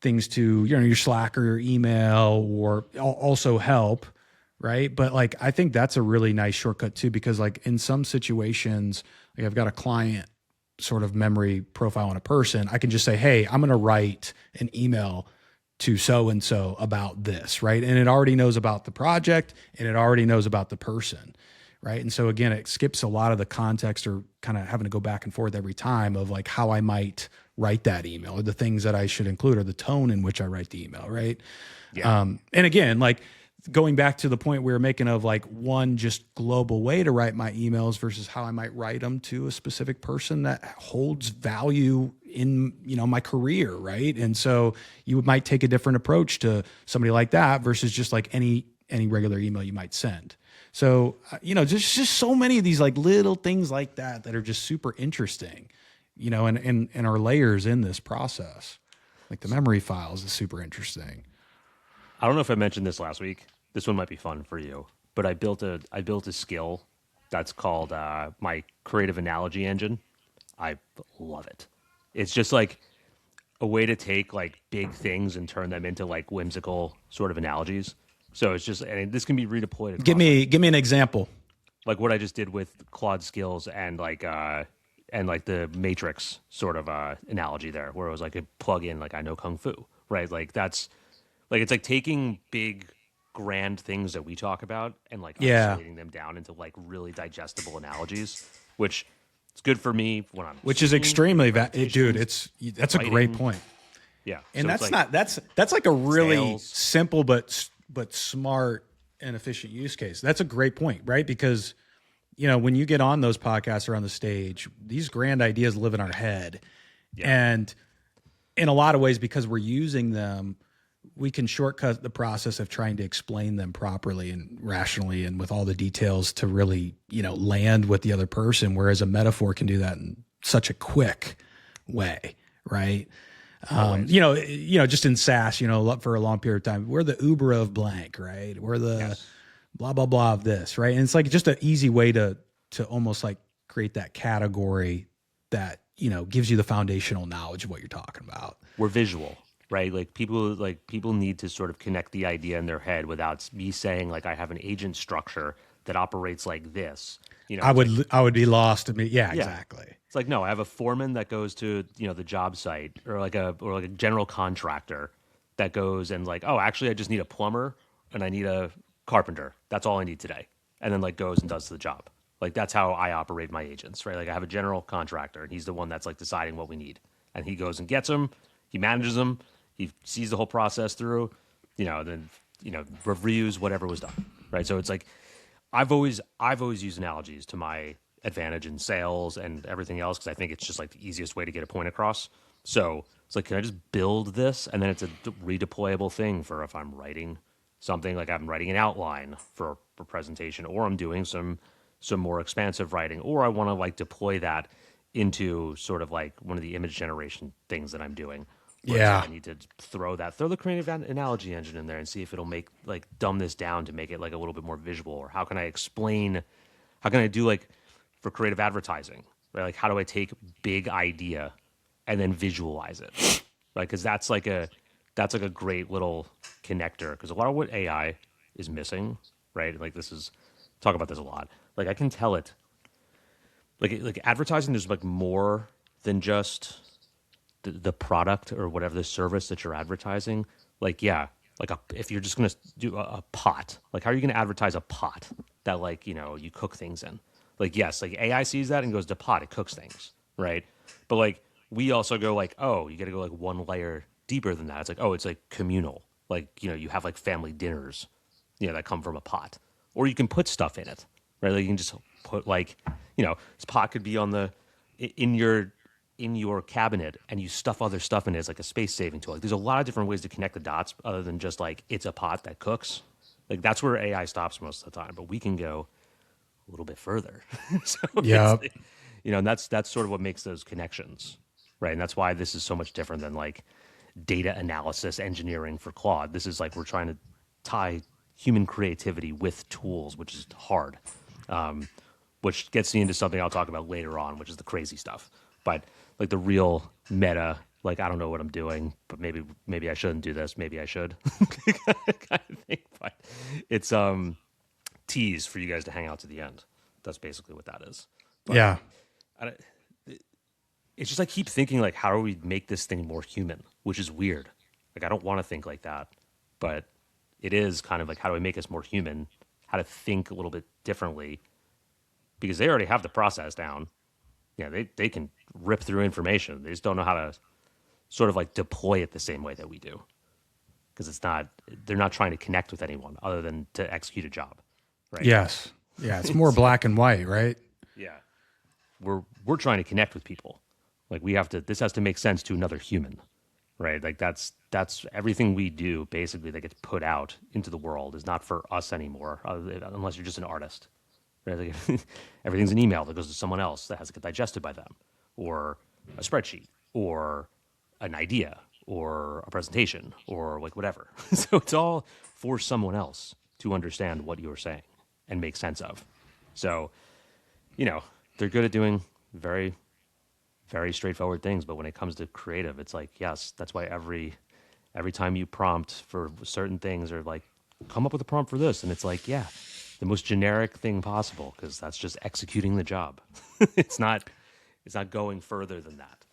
things to your Slack or your email or also help, right? But like I think that's a really nice shortcut too, because like in some situations, like I've got a client sort of memory profile on a person, I can just say, hey, I'm going to write an email to so-and-so about this, right? And it already knows about the project and it already knows about the person, right? And so again, it skips a lot of the context or kind of having to go back and forth every time of like how I might write that email or the things that I should include or the tone in which I write the email, right? Yeah. And again, like going back to the point we were making of like one just global way to write my emails versus how I might write them to a specific person that holds value in, my career. Right. And so you might take a different approach to somebody like that versus just like any regular email you might send. So, there's just so many of these like little things like that are just super interesting, and are layers in this process. Like the memory files is super interesting. I don't know if I mentioned this last week. This one might be fun for you, but I built a skill that's called my creative analogy engine. I love it. It's just like a way to take like big things and turn them into like whimsical sort of analogies. So it's just, and this can be redeployed. Give me an example. Like what I just did with Claude skills and like the Matrix sort of analogy there, where it was like a plug in like I know Kung Fu, right? Like that's like it's like taking big grand things that we talk about and like isolating them down into like really digestible analogies, which is good for me when I'm which is extremely dude. That's writing. A great point. Yeah, and so that's like a really sales. Simple but smart and efficient use case. That's a great point, right? Because when you get on those podcasts or on the stage, these grand ideas live in our head, and in a lot of ways because we're using them, we can shortcut the process of trying to explain them properly and rationally and with all the details to really, land with the other person. Whereas a metaphor can do that in such a quick way, right? Just in SaaS, for a long period of time, we're the Uber of blank, right? We're the blah, blah, blah of this, right? And it's like just an easy way to almost like create that category that, gives you the foundational knowledge of what you're talking about. We're visual, right? Like people need to sort of connect the idea in their head without me saying like I have an agent structure that operates like this. I would be lost to me. Yeah, exactly. It's like, no, I have a foreman that goes to, the job site or like a general contractor that goes and like, oh, actually I just need a plumber and I need a carpenter. That's all I need today. And then like goes and does the job. Like that's how I operate my agents, right? Like I have a general contractor and he's the one that's like deciding what we need. And he goes and gets them, he manages them, he sees the whole process through, then, reviews whatever was done. Right. So it's like I've always used analogies to my advantage in sales and everything else because I think it's just like the easiest way to get a point across. So it's like, can I just build this? And then it's a redeployable thing for if I'm writing something, like I'm writing an outline for a presentation, or I'm doing some more expansive writing, or I want to like deploy that into sort of like one of the image generation things that I'm doing. Yeah. I need to throw the creative analogy engine in there and see if it'll make like dumb this down to make it like a little bit more visual, or how can I do like for creative advertising, right? Like how do I take big idea and then visualize it, right? Because that's like a great little connector. Because a lot of what AI is missing, right? Like talk about this a lot. Like I can tell it, like advertising. There's like more than just the product or whatever the service that you're advertising. Like if you're just gonna do a pot, like how are you gonna advertise a pot that like you cook things in? Like yes, like AI sees that and goes to pot, it cooks things, right? But like we also go like, oh, you got to go like one layer deeper than that. It's like, oh, it's like communal. Like you have like family dinners, that come from a pot, or you can put stuff in it, right? Like you can just put like this pot could be in your cabinet, and you stuff other stuff in it as like a space saving tool. Like there's a lot of different ways to connect the dots other than just like it's a pot that cooks. Like that's where AI stops most of the time, but we can go a little bit further. So yeah, like, and that's sort of what makes those connections, right? And that's why this is so much different than like data analysis engineering for Claude. This is like we're trying to tie human creativity with tools, which is hard, which gets me into something I'll talk about later on, which is the crazy stuff. But like the real meta, like I don't know what I'm doing, but maybe I shouldn't do this. Maybe I should, kind of thing. But it's tease for you guys to hang out to the end. That's basically what that is. But yeah. It's just I keep thinking like, how do we make this thing more human? Which is weird. Like I don't want to think like that, but it is kind of like, how do I make us more human? How to think a little bit differently, because they already have the process down. Yeah, they can rip through information. They just don't know how to sort of like deploy it the same way that we do, because they're not trying to connect with anyone other than to execute a job, right? Yes. Yeah, it's more black and white, right? Yeah, we're trying to connect with people. Like this has to make sense to another human, right? Like that's everything we do basically that gets put out into the world is not for us anymore, unless you're just an artist. Right? Like everything's an email that goes to someone else that has to get digested by them, or a spreadsheet, or an idea, or a presentation, or like whatever. So it's all for someone else to understand what you're saying and make sense of. So, they're good at doing very, very straightforward things, but when it comes to creative, it's like, yes, that's why every time you prompt for certain things, or like come up with a prompt for this, and it's like, yeah, the most generic thing possible, because that's just executing the job. It's not going further than that.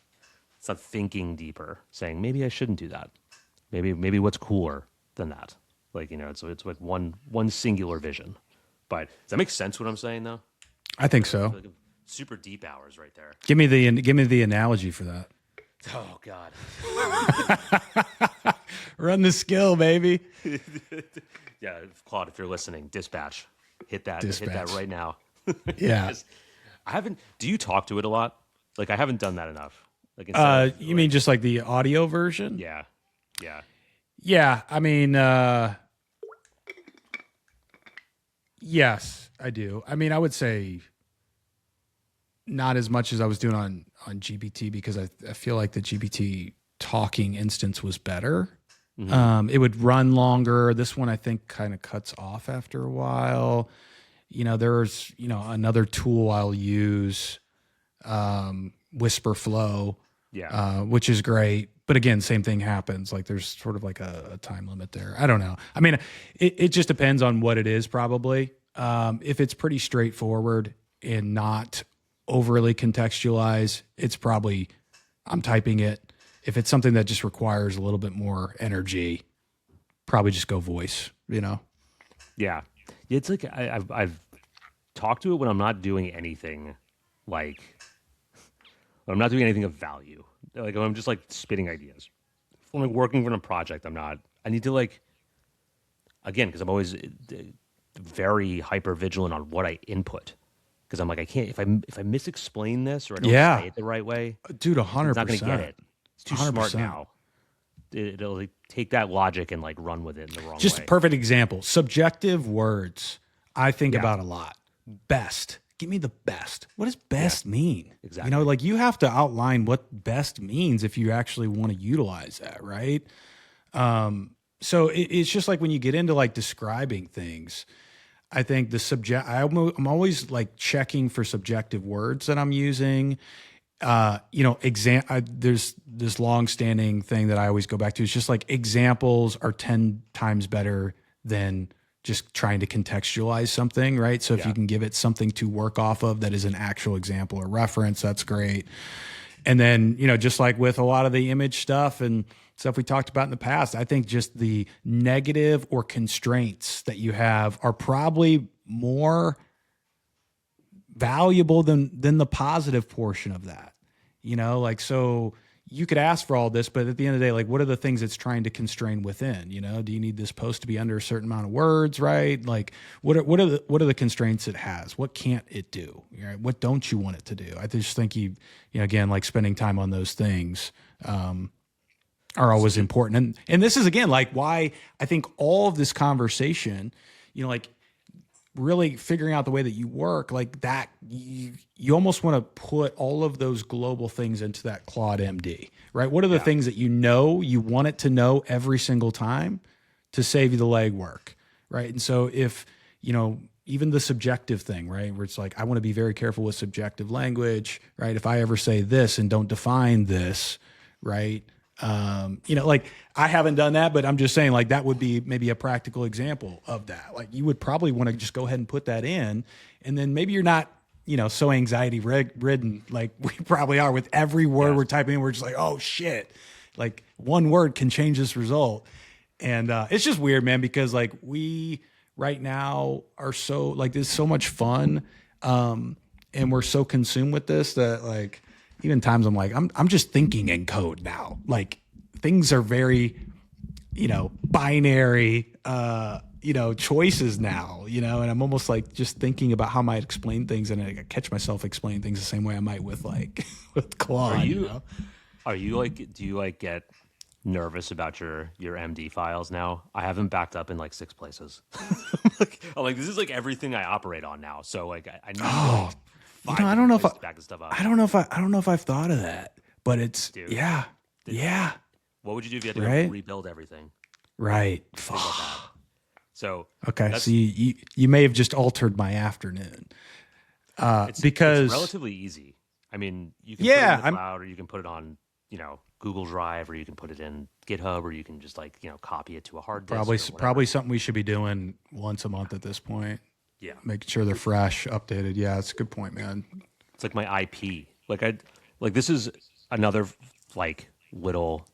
It's not thinking deeper, saying maybe I shouldn't do that. Maybe what's cooler than that? Like it's like one singular vision. But does that make sense? What I'm saying, though? I think so. Like super deep hours right there. Give me the analogy for that. Oh God. Run the skill, baby. Yeah, Claude, if you're listening, dispatch. Hit that right now. Yeah. Do you talk to it a lot? Like I haven't done that enough. Like you mean just like the audio version? Yeah. Yeah, I mean, yes, I do. I mean, I would say not as much as I was doing on GPT because I feel like the GPT talking instance was better. Hmm. It would run longer. This one I think kind of cuts off after a while. There's another tool I'll use, Whisper Flow, Yeah. which is great. But again, same thing happens. Like there's sort of like a time limit there. I don't know. I mean, it just depends on what it is, probably. If it's pretty straightforward and not overly contextualized, it's probably I'm typing it. If it's something that just requires a little bit more energy, probably just go voice. Yeah. It's like I've talked to it when I'm not doing anything like when I'm not doing anything of value. Like when I'm just like spitting ideas. If I'm like working on a project, I'm not. I need to like again because I'm always very hyper vigilant on what I input because I'm like I can't if I misexplain this or I don't Yeah, say it the right way, dude, it's not going to get 100%. it. It's too smart 100%. now. It'll like, take that logic and like run with it in the wrong Just a way. perfect example. Subjective words I think Yeah, about a lot. Best. Give me the best. What does yeah, best mean? exactly. Like you have to outline what best means if you actually want to utilize that, right? So it's just like when you get into like describing things, I think I'm always like checking for subjective words that I'm using. There's this long-standing thing that I always go back to. It's just like examples are 10 times better than just trying to contextualize something, right? So if Yeah, you can give it something to work off of that is an actual example or reference, that's great. And then, just like with a lot of the image stuff and stuff we talked about in the past, I think just the negative or constraints that you have are probably more valuable than the positive portion of that. Like so you could ask for all this, but at the end of the day, like what are the things it's trying to constrain within? Do you need this post to be under a certain amount of words, right? Like what are the constraints it has? What can't it do? Right? What don't you want it to do? I just think again, like spending time on those things are always important. And this is again like why I think all of this conversation, like really figuring out the way that you work like that you almost want to put all of those global things into that Claude MD, right? What are the yeah, things that you want it to know every single time to save you the legwork, right? And so if even the subjective thing, right, where it's like I want to be very careful with subjective language, right? If I ever say this and don't define this, right, like I haven't done that, but I'm just saying like that would be maybe a practical example of that. Like you would probably want to just go ahead and put that in, and then maybe you're not, so anxiety ridden like we probably are with every word yeah. we're typing in. We're just like, oh shit, like one word can change this result, and it's just weird, man, because like we right now are so like there's so much fun, and we're so consumed with this that like even times I'm like I'm just thinking in code now. Like things are very binary choices now, and I'm almost like just thinking about how I might explain things, and I catch myself explaining things the same way I might with like with Are Claude, you are you like do you like get nervous about your MD files now? I have them backed up in like 6 places. I'm like this is like everything I operate on now. So like I need Oh, like five I don't different know if places to back this stuff up. I don't know if I've thought of that, but it's Dude, yeah, th- yeah, what would you do if you had to go right, rebuild everything? right. Think about that. So Okay, so that's you may have just altered my afternoon, it's because relatively easy. I mean, you can put it in yeah, the I'm cloud or you can put it on, Google Drive or you can put it in GitHub or you can just like, copy it to a hard probably disk or whatever. probably something we should be doing once a month at this point, Yeah. making sure they're fresh, updated. Yeah, it's a good point, man. It's like my IP. Like this is another like little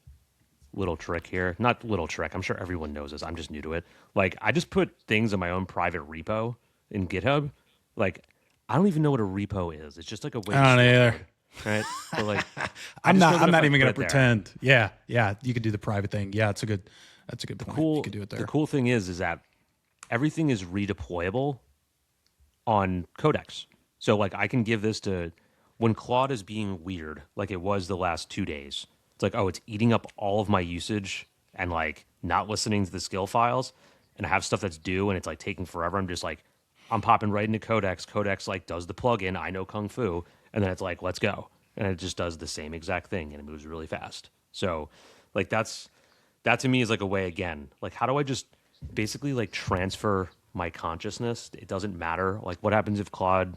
trick here. Not little trick. I'm sure everyone knows this. I'm just new to it. Like I just put things in my own private repo in GitHub. Like I don't even know what a repo is. It's just like a way to I don't store either. code, right? But like I just know that I'm if not I even put gonna it there, pretend. Yeah, yeah, you could do the private thing. Yeah, that's a good point. You could do it the there. cool thing is that everything is redeployable on Codex. So like I can give this to when Claude is being weird, like it was the last 2 days. It's like, oh, it's eating up all of my usage and like not listening to the skill files, and I have stuff that's due and it's like taking forever, I'm just like, I'm popping right into Codex. Codex like does the plugin. I know Kung Fu, and then it's like, let's go, and it just does the same exact thing, and it moves really fast. So, like that to me is like a way again. Like, how do I just basically like transfer my consciousness? It doesn't matter. Like, what happens if Claude,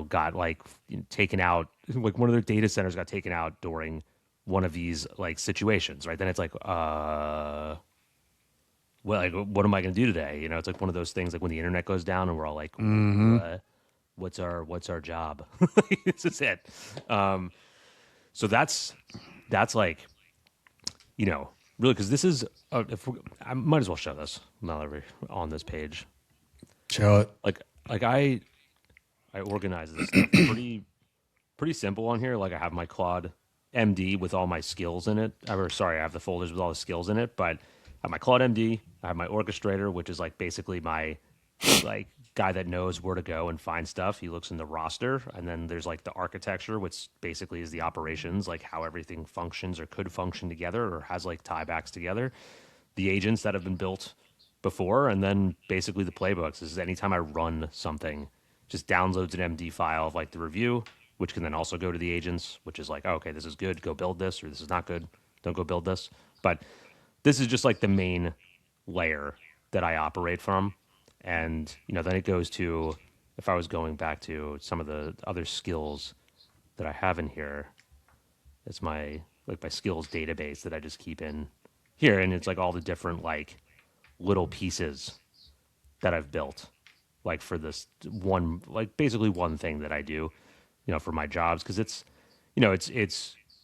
got like taken out? Like one of their data centers got taken out during one of these like situations, right? Then it's like, well, like, what am I going to do today? It's like one of those things like when the internet goes down and we're all like, what's our job? This is it. So that's like, really, because this is, I might as well show this now that we're on this page. Show it. Like I organize this stuff pretty simple on here. Like I have my Claude MD with all my skills in it. I have the folders with all the skills in it, but I have my Claude MD. I have my Orchestrator, which is like basically my like guy that knows where to go and find stuff. He looks in the roster, and then there's like the architecture, which basically is the operations, like how everything functions or could function together or has like tiebacks together. The agents that have been built before, and then basically the playbooks. This is anytime I run something, just downloads an MD file of like the review, which can then also go to the agents, which is like, oh, okay, this is good, go build this, or this is not good, don't go build this. But this is just like the main layer that I operate from. And, then it goes to, if I was going back to some of the other skills that I have in here, it's my skills database that I just keep in here. And it's like all the different like little pieces that I've built, like for this one, like basically one thing that I do, for my jobs. Cause it's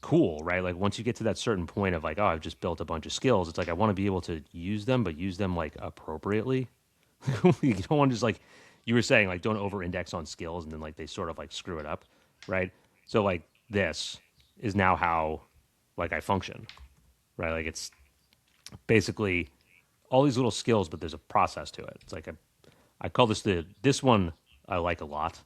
cool, right? Like once you get to that certain point of like, oh, I've just built a bunch of skills. It's like, I want to be able to use them, but use them like appropriately. You don't want to just like you were saying, like don't over index on skills and then like they sort of like screw it up, right? So like this is now how like I function, right? Like it's basically all these little skills, but there's a process to it. It's like I call this one I like a lot.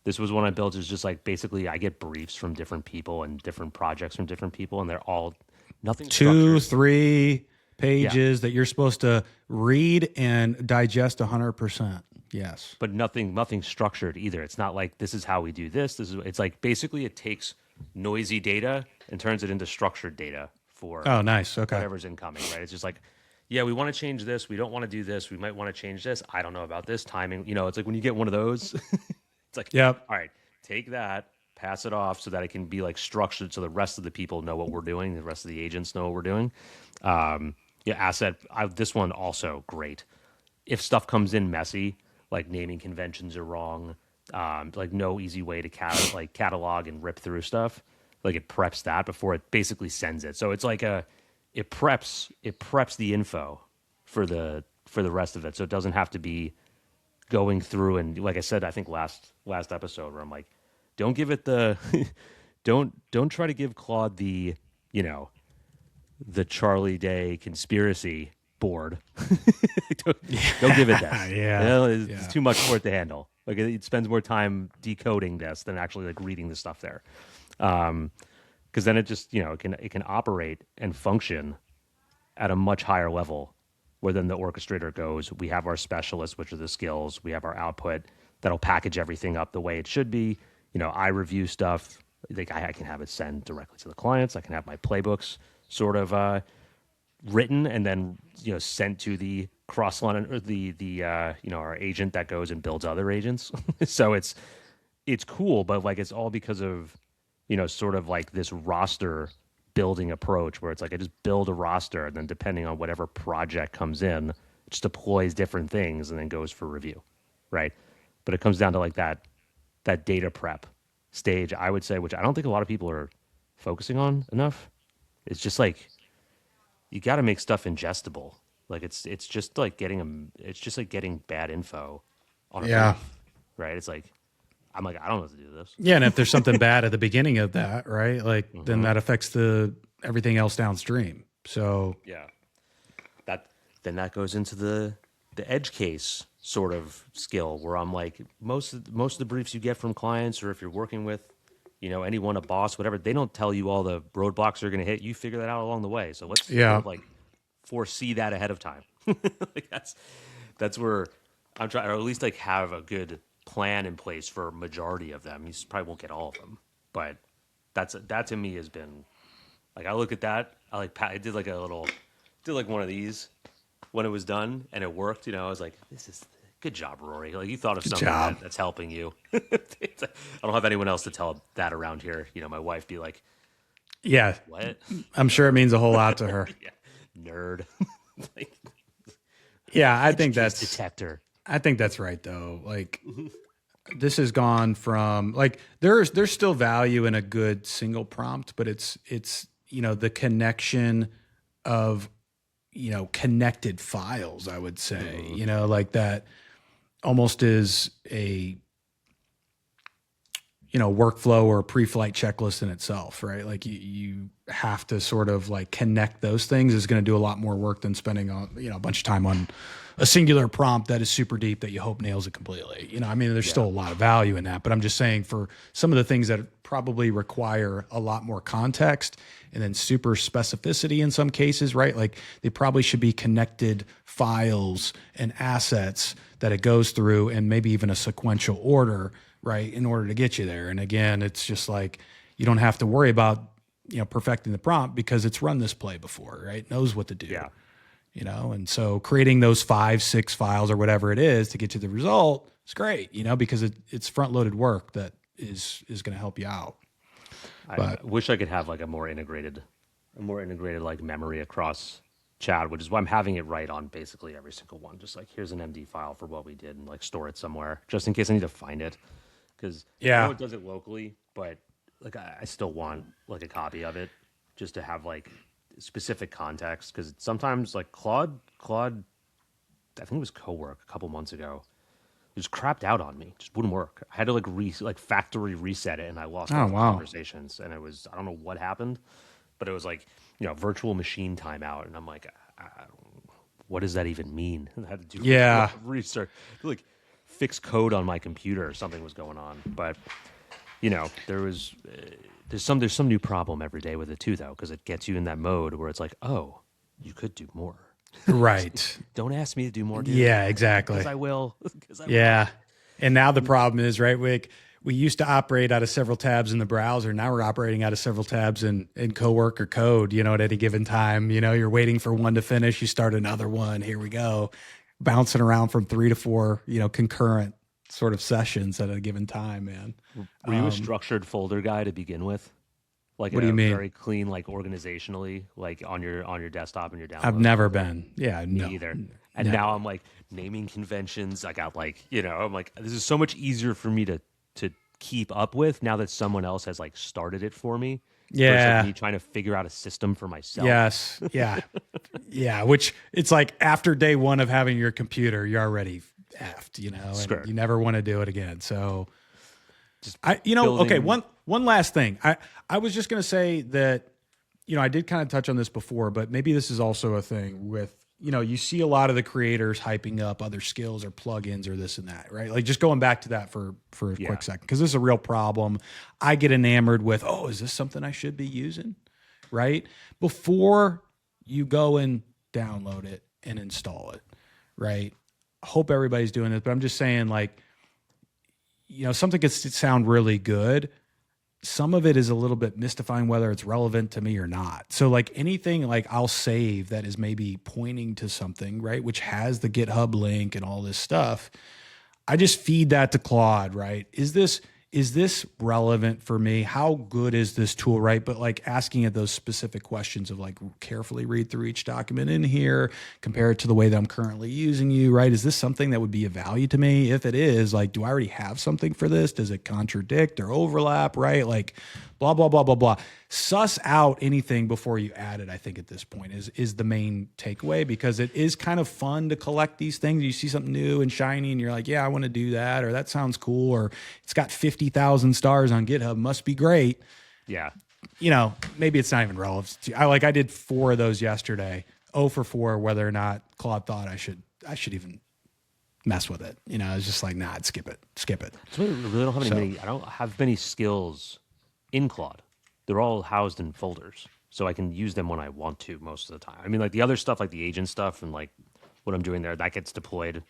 This was one I built. Is just like basically I get briefs from different people and different projects from different people, and they're all nothing Two, structured. 3 Yeah, pages that you're supposed to read and digest 100%. Yes. but nothing structured either. It's not like this is how we do this. It's like basically it takes noisy data and turns it into structured data for Oh, nice. Okay. whatever's incoming, right? It's just like, yeah, we want to change this. We don't want to do this. We might want to change this. I don't know about this timing. It's like when you get one of those, it's like, Yep. all right, take that, pass it off so that it can be like structured so the rest of the people know what we're doing. The rest of the agents know what we're doing. This one also great. If stuff comes in messy, like naming conventions are wrong, like no easy way to catalog and rip through stuff, like it preps that before it basically sends it. So it's like it preps the info for the rest of it, so it doesn't have to be going through and like I said, I think last episode where I'm like, don't give it the don't try to give Claude the the Charlie Day conspiracy board. don't give it this. Yeah. It's too much for it to handle. Like it spends more time decoding this than actually like reading the stuff there. Because then it just it can operate and function at a much higher level where then the orchestrator goes. We have our specialists, which are the skills. We have our output that'll package everything up the way it should be. I review stuff. Like I can have it send directly to the clients. I can have my playbooks sort of written and then sent to the cross line or the our agent that goes and builds other agents. So it's cool, but like it's all because of sort of like this roster building approach where it's like I just build a roster and then depending on whatever project comes in, it just deploys different things and then goes for review, right? But it comes down to like that data prep stage, I would say, which I don't think a lot of people are focusing on enough. It's just like you got to make stuff ingestible. Like it's just like getting bad info on a Yeah. brief, right? It's like I'm like I don't know what to do with this. Yeah. And if there's something bad at the beginning of that, right? Like then that affects everything else downstream. So Yeah, that goes into the edge case sort of skill where I'm like most of the briefs you get from clients or if you're working with anyone, a boss, whatever, they don't tell you all the roadblocks are going to hit. You figure that out along the way. So let's sort of like foresee that ahead of time. Like that's where I'm trying, or at least like have a good plan in place for a majority of them. You probably won't get all of them, but that to me has been like, I look at that. I did like did like one of these when it was done and it worked. I was like, this is good job, Rory. Like you thought of Good something job. that's helping you. I don't have anyone else to tell that around here. My wife be like, Yeah, what? I'm sure it means a whole lot to her. Yeah, nerd. Like, Yeah, detector. I think that's right though. Like this has gone from like there's still value in a good single prompt, but it's the connection of connected files, I would say. Like that almost is a workflow or a pre-flight checklist in itself, right? Like you have to sort of like connect those things is going to do a lot more work than spending on, a bunch of time on a singular prompt that is super deep that you hope nails it completely. I mean, there's still a lot of value in that, but I'm just saying for some of the things that probably require a lot more context and then super specificity in some cases, right? Like they probably should be connected files and assets that it goes through and maybe even a sequential order, right, in order to get you there. And again, it's just like you don't have to worry about perfecting the prompt because it's run this play before, right? Knows what to do. Yeah. And so creating those 5-6 files or whatever it is to get you the result is great, because it's front loaded work that is going to help you out. I wish I could have like a more integrated like memory across chat, which is why I'm having it right on basically every single one. Just like, here's an MD file for what we did and like store it somewhere just in case I need to find it. Because I know it does it locally, but like I still want like a copy of it just to have like specific context. Because sometimes like Claude, I think it was co-work a couple months ago, just crapped out on me. Just wouldn't work. I had to like factory reset it, and I lost all the conversations. And it was, I don't know what happened, but it was like virtual machine timeout, and I'm like, what does that even mean? I had to do restart, like fix code on my computer or something was going on. But there's some new problem every day with it too, though, because it gets you in that mode where it's like, oh, you could do more. Right. Don't ask me to do more, dude. Yeah, exactly. Because I will. Yeah. And now the problem is, right, we used to operate out of several tabs in the browser. Now we're operating out of several tabs in coworker code, at any given time. You're waiting for one to finish. You start another one. Here we go. Bouncing around from 3 to 4, concurrent sort of sessions at a given time, man. Were you a structured folder guy to begin with? Like, what do you mean? Very clean, like organizationally, like on your desktop and your download. I've never been. Yeah, me no, either. And now I'm like naming conventions. I got like, I'm like, this is so much easier for me to keep up with now that someone else has like started it for me. Yeah. Versus me trying to figure out a system for myself. Yes. Yeah. Yeah. Which it's like after day one of having your computer, you're already effed, and you never want to do it again. So okay. One last thing. I was just going to say that, I did kind of touch on this before, but maybe this is also a thing with, you see a lot of the creators hyping up other skills or plugins or this and that, right? Like just going back to that for a quick second, because this is a real problem. I get enamored with, oh, is this something I should be using, right? Before you go and download it and install it, right? I hope everybody's doing this, but I'm just saying like, something could sound really good. Some of it is a little bit mystifying whether it's relevant to me or not. So like anything like I'll save that is maybe pointing to something, right, which has the GitHub link and all this stuff, I just feed that to Claude, right? Is this relevant for me? How good is this tool, right? But like asking it those specific questions of like carefully read through each document in here, compare it to the way that I'm currently using you, right? Is this something that would be of value to me? If it is, like, do I already have something for this? Does it contradict or overlap, right? Like blah, blah, blah, blah, blah. Suss out anything before you add it, I think at this point is the main takeaway, because it is kind of fun to collect these things. You see something new and shiny and you're like, yeah, I want to do that, or that sounds cool, or it's got 50,000 stars on GitHub, must be great. Yeah. Maybe it's not even relevant. I did 4 of those yesterday, 0 for 4, whether or not Claude thought I should even mess with it. It's just like, nah, skip it. So I really don't have I don't have many skills in Claude. They're all housed in folders. so I can use them when I want to most of the time. I mean, like the other stuff, like the agent stuff and like what I'm doing there, that gets deployed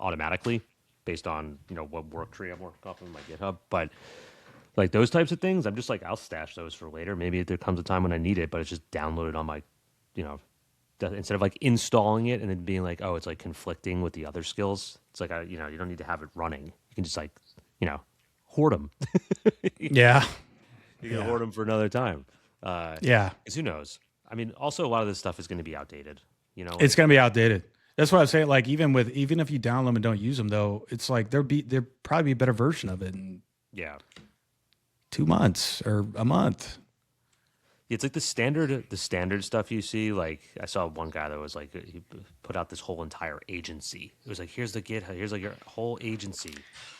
automatically based on, you know, what work tree I'm working off of my GitHub. But like those types of things, I'm just like, I'll stash those for later. Maybe there comes a time when I need it, but it's just downloaded on my, you know, instead of like installing it and then being like, oh, it's like conflicting with the other skills. It's like, you know, you don't need to have it running. You can just like, you know, hoard them. Yeah. You can hoard them for another time. Yeah. 'Cause who knows? I mean, also a lot of this stuff is going to be outdated. You know, It's going to be outdated. That's what I'm saying. Like even if you download them and don't use them though, it's like there'll probably be a better version of it in yeah, 2 months or a month. it's like the standard stuff you see. Like I saw one guy that was like he put out this whole entire agency. It was like here's the GitHub, here's like your whole agency.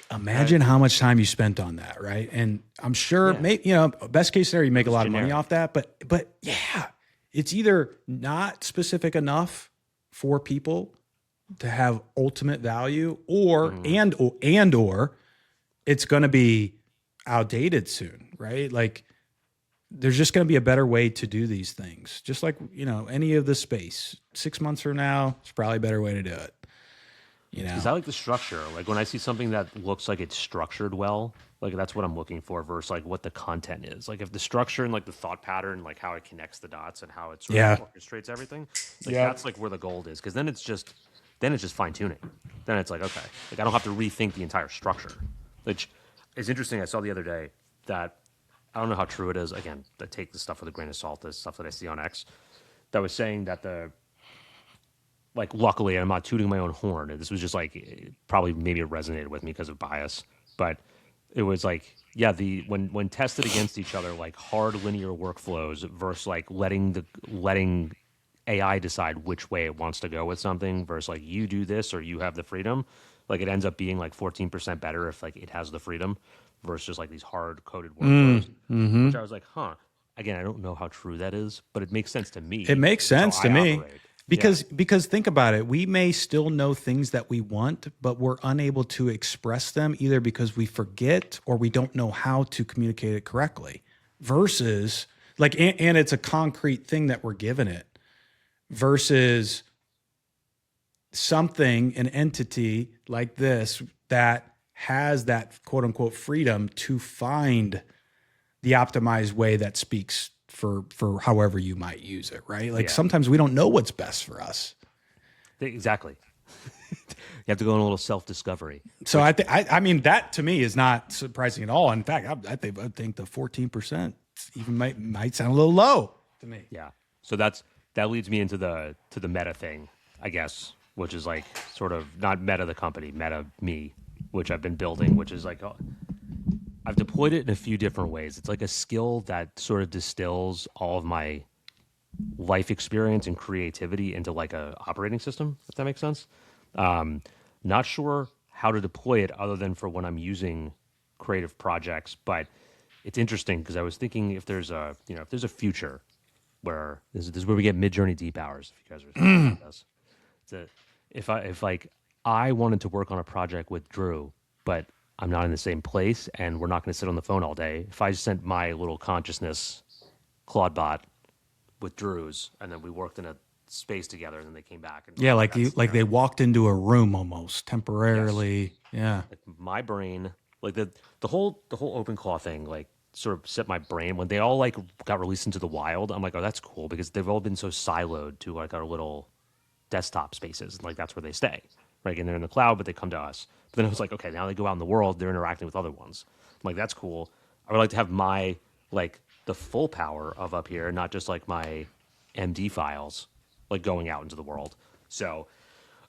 Imagine how much time you spent on that, right? And I'm sure, you know, best case scenario, you make a lot of money off that. But yeah, it's either not specific enough for people to have ultimate value, or or it's going to be outdated soon, right? Like there's just going to be a better way to do these things. Just like, you know, any of the space. 6 months from now, it's probably a better way to do it. You know, Because I like the structure. Like when I see something that looks like it's structured well, like that's what I'm looking for versus like what the content is. Like if the structure and like the thought pattern, like how it connects the dots and how it sort of orchestrates everything, like that's like where the gold is. Because then it's just fine tuning. Then it's like, okay, like I don't have to rethink the entire structure. Which is interesting. I saw the other day that I don't know how true it is. Again, I take this stuff with a grain of salt. This stuff that I see on X that was saying that like luckily I'm not tooting my own horn. This was just like probably maybe it resonated with me because of bias, but it was like when tested against each other, like hard linear workflows versus like letting AI decide which way it wants to go with something versus like you do this or you have the freedom, like it ends up being like 14% better if like it has the freedom versus just like these hard coded workflows, which I was like, huh. Again, I don't know how true that is, but it makes sense to me. it makes sense to me. Operate. Because think about it, we may still know things that we want, but we're unable to express them either because we forget or we don't know how to communicate it correctly. Versus like, and it's a concrete thing that we're given it. Versus something, an entity like this that has that quote unquote freedom to find the optimized way that speaks for however you might use it, right? Like sometimes we don't know what's best for us. Exactly. You have to go on a little self-discovery. So I mean, that to me is not surprising at all. In fact, I think the 14% even might sound a little low to me. Yeah. So that leads me into the meta thing, I guess, which is like sort of not meta the company, meta me, which I've been building, which is like I've deployed it in a few different ways. It's like a skill that sort of distills all of my life experience and creativity into like a operating system, if that makes sense. Not sure how to deploy it other than for when I'm using creative projects, but it's interesting because I was thinking if there's a future where this is where we get Midjourney deep hours. If you guys are thinking about this, if like I wanted to work on a project with Drew, but I'm not in the same place and we're not going to sit on the phone all day. If I sent my little consciousness Claude bot with Drew's and then we worked in a space together and then they came back. And they walked into a room almost temporarily. Yes. Yeah. Like my brain, like the whole OpenClaw thing, like sort of set my brain when they all like got released into the wild. I'm like, oh, that's cool because they've all been so siloed to like our little desktop spaces. Like that's where they stay, right? And they're in the cloud, but they come to us. But then it was like, okay, now they go out in the world, they're interacting with other ones. I'm like, that's cool. I would like to have my, like, the full power of up here, not just like my MD files, like going out into the world. So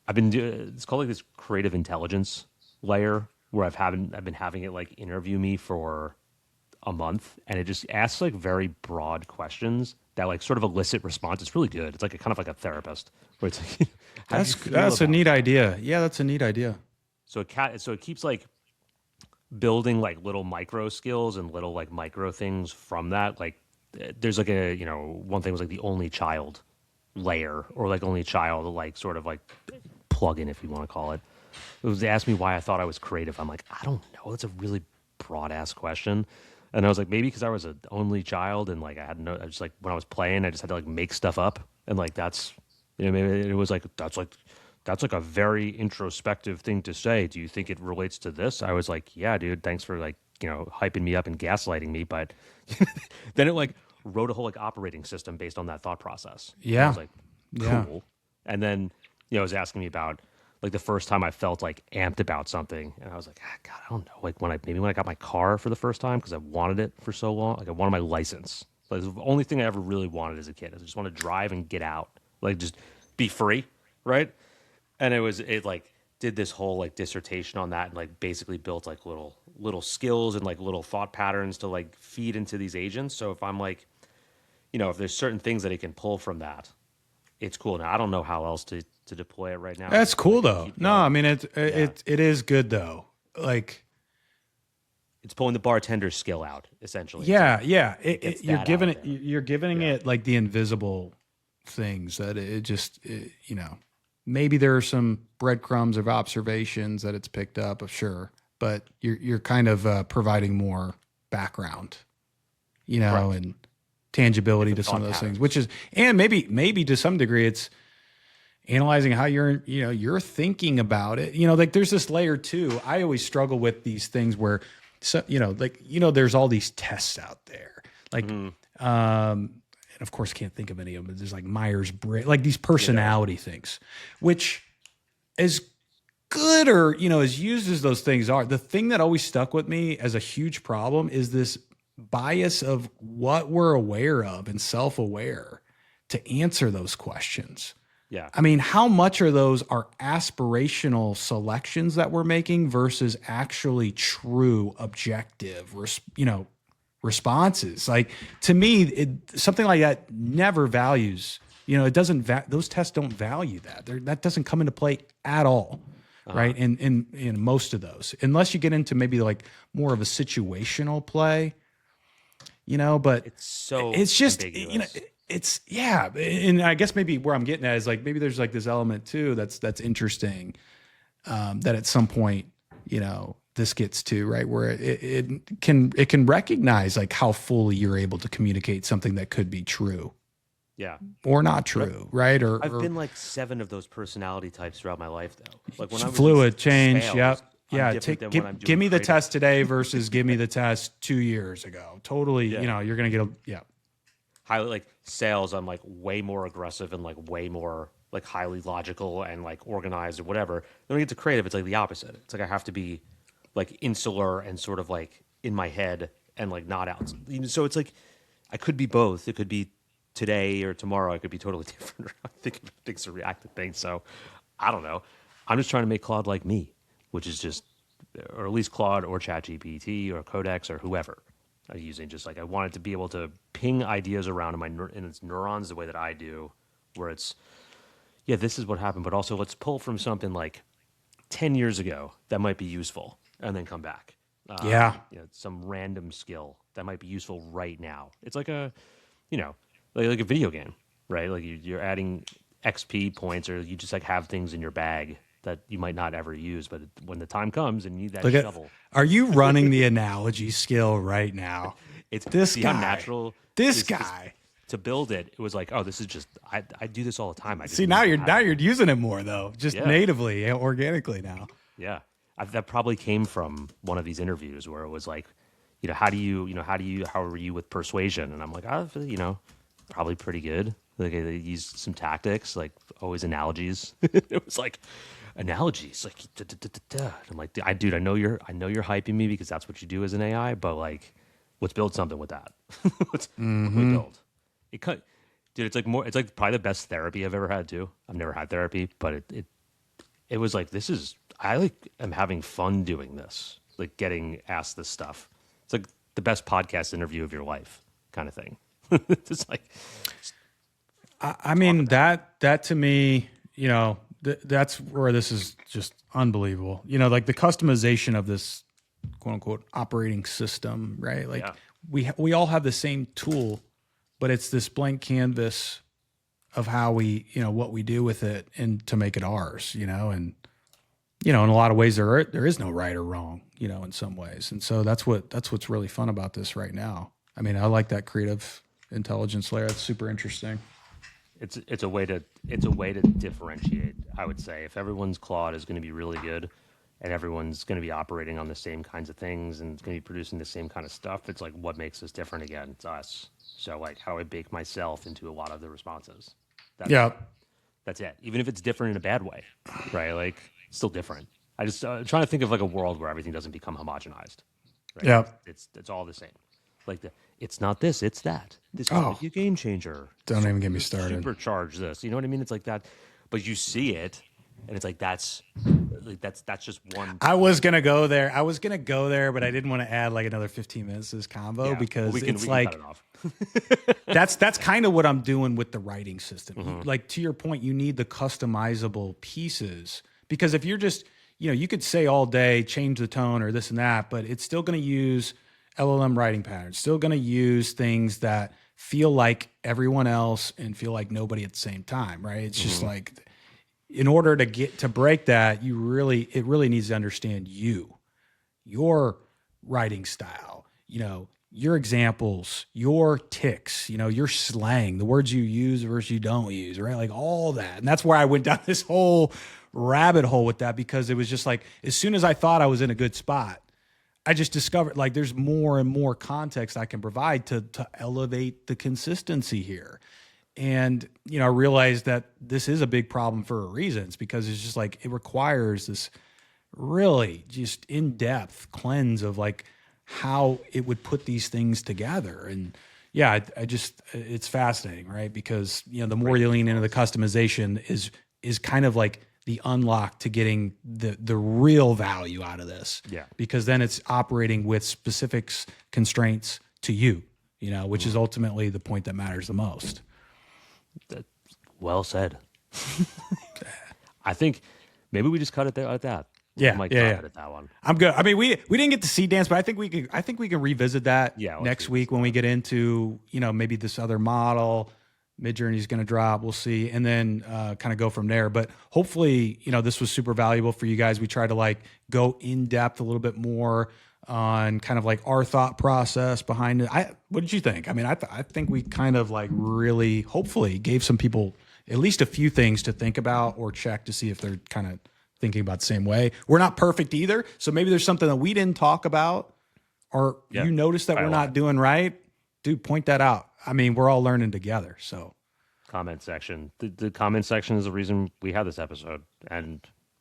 I've been it's called like this creative intelligence layer where I've been having it like interview me for a month, and it just asks like very broad questions that like sort of elicit response. It's really good. It's like kind of like a therapist where it's like, that's a neat idea. Yeah, that's a neat idea. So it keeps like building like little micro skills and little like micro things from that. Like there's like a, one thing was like the only child layer or like only child like sort of like plugin, if you want to call it. It was, they asked me why I thought I was creative. I'm like, I don't know. It's a really broad ass question. And I was like, maybe because I was an only child and like I just like when I was playing, I just had to like make stuff up. And like that's, maybe it was like, that's like a very introspective thing to say. Do you think it relates to this? I was like, yeah, dude, thanks for like, hyping me up and gaslighting me. But then it like wrote a whole like operating system based on that thought process. And I Yeah. was like, Yeah. cool. And then, it was asking me about like the first time I felt like amped about something. And I was like, God, I don't know. Like maybe when I got my car for the first time, because I wanted it for so long. Like I wanted my license. Like the only thing I ever really wanted as a kid. I just want to drive and get out. Like just be free. Right. And it like did this whole like dissertation on that and like basically built like little skills and like little thought patterns to like feed into these agents. So if I'm like, if there's certain things that it can pull from that, it's cool. Now I don't know how else to deploy it right now. That's Just to, cool like though. keep No, going. I mean Yeah, it is good though. Like it's pulling the bartender skill out essentially. It's like yeah, yeah. it gets You're that out giving it there. you're giving Yeah, it like the invisible things that maybe there are some breadcrumbs of observations that it's picked up of sure, but you're kind of providing more background, correct. and tangibility Different to some thought of those things, patterns. which is, and maybe to some degree it's analyzing how you're thinking about it. Like there's this layer too. I always struggle with these things where, so, there's all these tests out there, like, Hmm. and of course can't think of any of them, but there's like Myers-Briggs, like these You know, personality things, which as good or, as used as those things are, the thing that always stuck with me as a huge problem is this bias of what we're aware of and self-aware to answer those questions. yeah, I mean, how much are those are aspirational selections that we're making versus actually true objective, responses? Like to me, something like that never values. It doesn't. Those tests don't value that. That doesn't come into play at all, uh-huh. right? In most of those, unless you get into maybe like more of a situational play, but It's so it's just ambiguous. it's yeah, and I guess maybe where I'm getting at is like maybe there's like this element too that's interesting, that at some point this gets to, right, where it can recognize like how fully you're able to communicate something that could be true Yeah. or not But true, right, I've or been like 7 of those personality types throughout my life, though. Like when I was in fluid change. sales, Yep. I'm Yeah. different than when I'm Give doing me the creative. test today versus give me the test 2 years ago. Totally. Yeah. You're going to get yeah. Highly like sales, I'm like way more aggressive and like way more like highly logical and like organized or whatever. Then when I get to creative, it's like the opposite. It's like I have to be like insular and sort of like in my head and like not out. So it's like I could be both. It could be today or tomorrow. I could be totally different. I think things are reactive things. So I don't know. I'm just trying to make Claude like me, which is just, or at least Claude or ChatGPT or Codex or whoever I'm using. Just like I wanted to be able to ping ideas around in its neurons the way that I do, where it's, yeah, this is what happened, but also let's pull from something like 10 years ago that might be useful and then come back. Yeah. Some random skill that might be useful right now. It's like a, like a video game, right? Like you're adding XP points or you just like have things in your bag that you might not ever use, but when the time comes and you need that Look at, shovel, are you running the analogy skill right now? it's This see how guy, natural this this guy. to build it. It was like, oh, this is just I do this all the time. I just See, now need to you're have it. using it more though, just Yeah, natively, organically now. yeah. That probably came from one of these interviews where it was like, how are you with persuasion? And I'm like, probably pretty good. Like they used some tactics, like always analogies. It was like analogies, like da, da, da, da, da. I'm like, dude, I know you're hyping me because that's what you do as an AI, but like, let's build something with that. What can we build? It cut, dude. It's like probably the best therapy I've ever had too. I've never had therapy, but it was like I like am having fun doing this, like getting asked this stuff. It's like the best podcast interview of your life, kind of thing. It's like I talk mean about it. that to me, that's where this is just unbelievable. Like the customization of this quote unquote operating system, right? Like Yeah, we all have the same tool, but it's this blank canvas of how we, what we do with it and to make it ours, and in a lot of ways there is no right or wrong, in some ways. And so that's what's really fun about this right now. I mean, I like that creative intelligence layer. That's super interesting. It's a way to differentiate. I would say if everyone's Claude is going to be really good, and everyone's going to be operating on the same kinds of things and it's going to be producing the same kind of stuff, it's like what makes us different again? It's us. So like how I bake myself into a lot of the responses. Yeah. That's it. Even if it's different in a bad way, right? Like still different. I just trying to think of like a world where everything doesn't become homogenized. Right? Yeah. It's all the same. Like it's not this, it's that. This might be a game changer. Don't even get me started. Supercharge this. You know what I mean? It's like that. But you see it, and it's like that's just one. I was gonna go there, but I didn't want to add like another 15 minutes to this combo because we can cut it off. that's kind of what I'm doing with the writing system. Mm-hmm. Like to your point, you need the customizable pieces because if you're just, you could say all day, change the tone or this and that, but it's still going to use LLM writing patterns, still going to use things that feel like everyone else and feel like nobody at the same time, right? It's just like, in order to break that, it really needs to understand your writing style, your examples, your tics, your slang, the words you use versus you don't use, right? Like all that. And that's where I went down this whole rabbit hole with that because it was just like, as soon as I thought I was in a good spot, I just discovered like there's more and more context I can provide to elevate the consistency here. And, I realized that this is a big problem for a reason. It's because it's just like it requires this really just in-depth cleanse of like how it would put these things together. And yeah, it's fascinating, right? Because, the more you lean into the customization is kind of like the unlock to getting the real value out of this. Yeah. Because then it's operating with specifics, constraints to you, which is ultimately the point that matters the most. Well said. I think maybe we just cut it there at that. Yeah, Edit that one. I'm good. I mean, we didn't get to see dance, but I think we can revisit that next week when we get into maybe this other model. Midjourney is going to drop. We'll see, and then kind of go from there. But hopefully, this was super valuable for you guys. We tried to like go in depth a little bit more on kind of like our thought process behind it. What did you think? I mean, I think we kind of like really, hopefully, gave some people at least a few things to think about or check to see if they're kind of thinking about the same way. We're not perfect either, so maybe there's something that we didn't talk about, or you noticed that we're not doing right. Dude, point that out. I mean, we're all learning together. So, comment section. The comment section is the reason we have this episode, and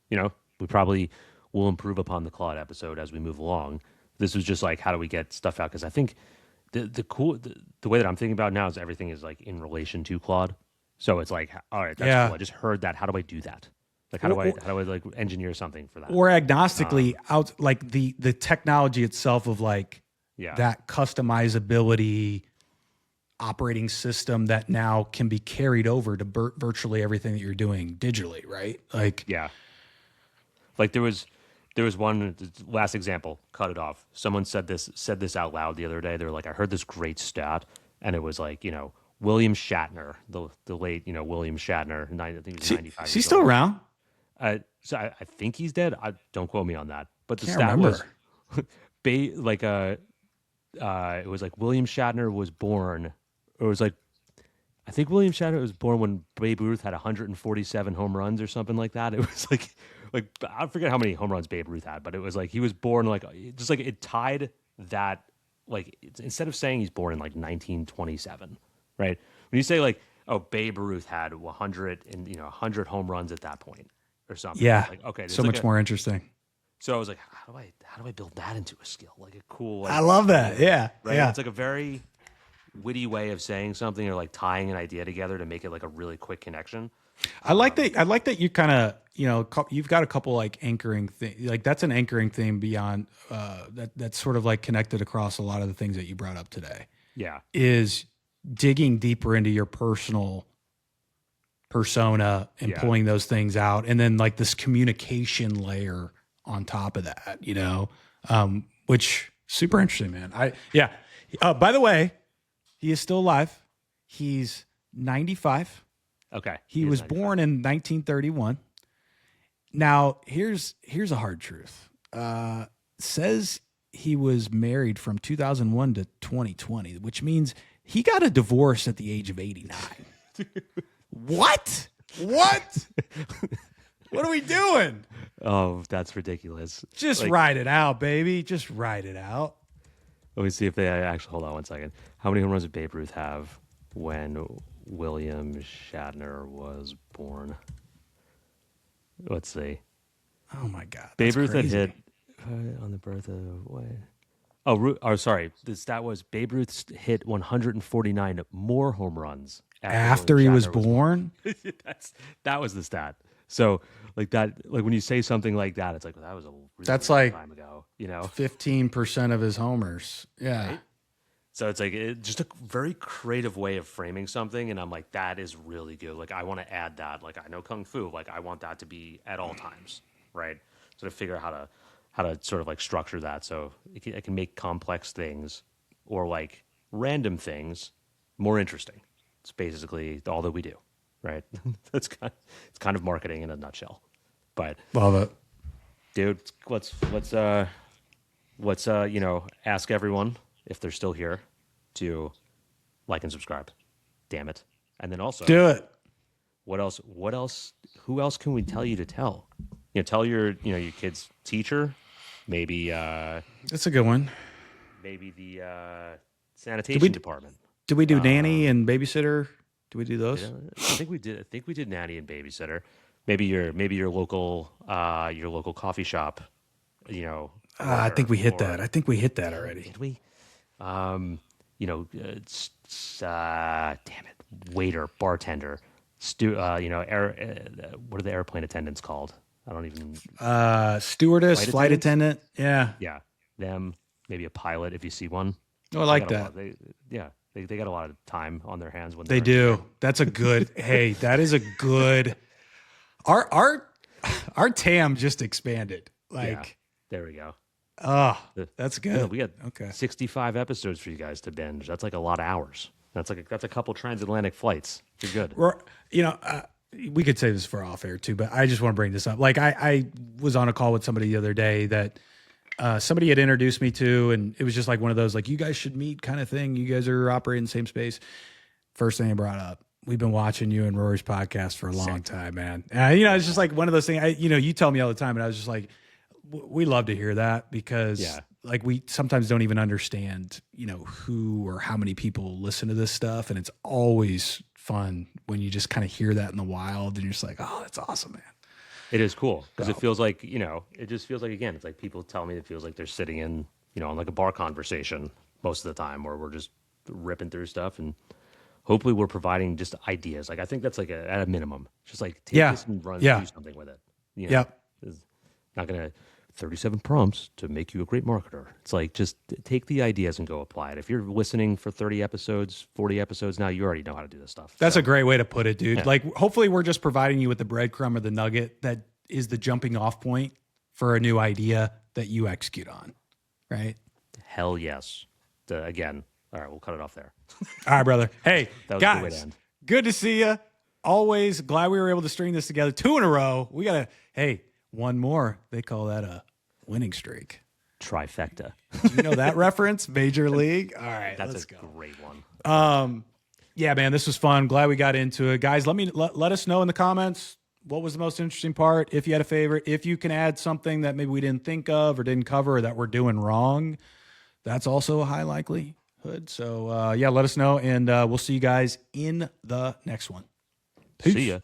we probably will improve upon the Claude episode as we move along. This was just like, how do we get stuff out? Because I think the way that I'm thinking about it now is everything is like in relation to Claude. So it's like, all right, that's cool. I just heard that. How do I do that? Like, how do I like engineer something for that? Or agnostically out like the technology itself of like that customizability operating system that now can be carried over to virtually everything that you're doing digitally, right? Like, like there was one last example. Cut it off. Someone said this out loud the other day. They were like, I heard this great stat, and it was like, William Shatner, the late, William Shatner. I think he was 95. Is he still around? So I think he's dead. Don't quote me on that. But the Can't stat remember. was, it was like William Shatner was born. It was like, I think William Shatner was born when Babe Ruth had 147 home runs or something like that. It was like I forget how many home runs Babe Ruth had, but it was like he was born like just like it tied that like instead of saying he's born in like 1927, right? When you say like, oh, Babe Ruth had 100 and 100 home runs at that point or something. Yeah. Like, okay. So much more interesting. So I was like, how do I build that into a skill? Like a cool. Like, I love that. Yeah. Right. Yeah. It's like a very witty way of saying something or like tying an idea together to make it like a really quick connection. I like that you kind of, you've got a couple like anchoring thing, like that's an anchoring theme beyond that's sort of like connected across a lot of the things that you brought up today. Yeah. Is digging deeper into your personal persona and pulling those things out. And then like this communication layer on top of that, which super interesting, man. By the way, he is still alive. He's 95. Okay. He was born in 1931. Now, here's a hard truth. Says he was married from 2001 to 2020, which means he got a divorce at the age of 89. What? What? What are we doing? Oh, that's ridiculous. Just write it out, baby. Just write it out. Let me see if they actually, hold on one second. How many home runs did Babe Ruth have when William Shatner was born? Let's see. Oh my God. Babe Ruth had crazy. hit on the birth of what? Oh, sorry. The stat was Babe Ruth hit 149 more home runs After he was Shatner born? That was the stat. So like that, like when you say something like that, it's like, well, that was a really That's long like time ago, you know? 15% of his homers. Yeah. Right? So it's like just a very creative way of framing something, and I'm like, that is really good. Like I want to add that. Like I know kung fu, like I want that to be at all times, right? So to figure out how to sort of like structure that, so it can make complex things or like random things more interesting. It's basically all that we do, right? It's kind of marketing in a nutshell. But Love it. dude, let's ask everyone if they're still here to like and subscribe. Damn it. And then also Do it. what else who else can we tell you to tell? Tell your kid's teacher, maybe That's a good one. maybe the sanitation department. Did we do nanny and babysitter? Do we do those? I think we did nanny and babysitter. Maybe your local coffee shop, I think we hit that. I think we hit that already. Did we? Damn it, waiter, bartender, what are the airplane attendants called? I don't even. Stewardess, flight attendant. Yeah. Yeah, them. Maybe a pilot if you see one. Oh, I like that. They got a lot of time on their hands when They do. That's a good. Hey, that is a good. Our TAM just expanded. Like, there we go. Oh, that's good. We got 65 episodes for you guys to binge. That's like a lot of hours. That's a couple transatlantic flights. You're good. We could say this for off air too, but I just want to bring this up. Like I was on a call with somebody the other day that somebody had introduced me to, and it was just like one of those, like, you guys should meet kind of thing. You guys are operating in the same space. First thing I brought up, we've been watching you and Rory's podcast for a long time, man. And, it's just like one of those things, you tell me all the time, and I was just like, we love to hear that because like we sometimes don't even understand, who or how many people listen to this stuff. And it's always fun when you just kind of hear that in the wild and you're just like, oh, that's awesome, man. It is cool because it feels like, it just feels like, again, it's like people tell me it feels like they're sitting in, on like a bar conversation most of the time where we're just ripping through stuff, and hopefully we're providing just ideas. Like I think that's like at a minimum, just like take this and do something with it. It's not going to 37 prompts to make you a great marketer. It's like, just take the ideas and go apply it. If you're listening for 30 episodes, 40 episodes now, you already know how to do this stuff. That's a great way to put it, dude. Yeah. Like, hopefully we're just providing you with the breadcrumb or the nugget that is the jumping off point for a new idea that you execute on, right? Hell yes. Again, all right, we'll cut it off there. All right, brother. Hey, that was guys, a good way to end. Good to see you. Always glad we were able to string this together. 2 in a row. We got to, one more. They call that a winning streak. Trifecta. Do you know that reference? Major League. All right, let's go. Great one. Yeah, man, this was fun. Glad we got into it, guys. Let us know in the comments what was the most interesting part. If you had a favorite, if you can add something that maybe we didn't think of or didn't cover or that we're doing wrong, that's also a high likelihood. So let us know, and we'll see you guys in the next one. Peace. See ya.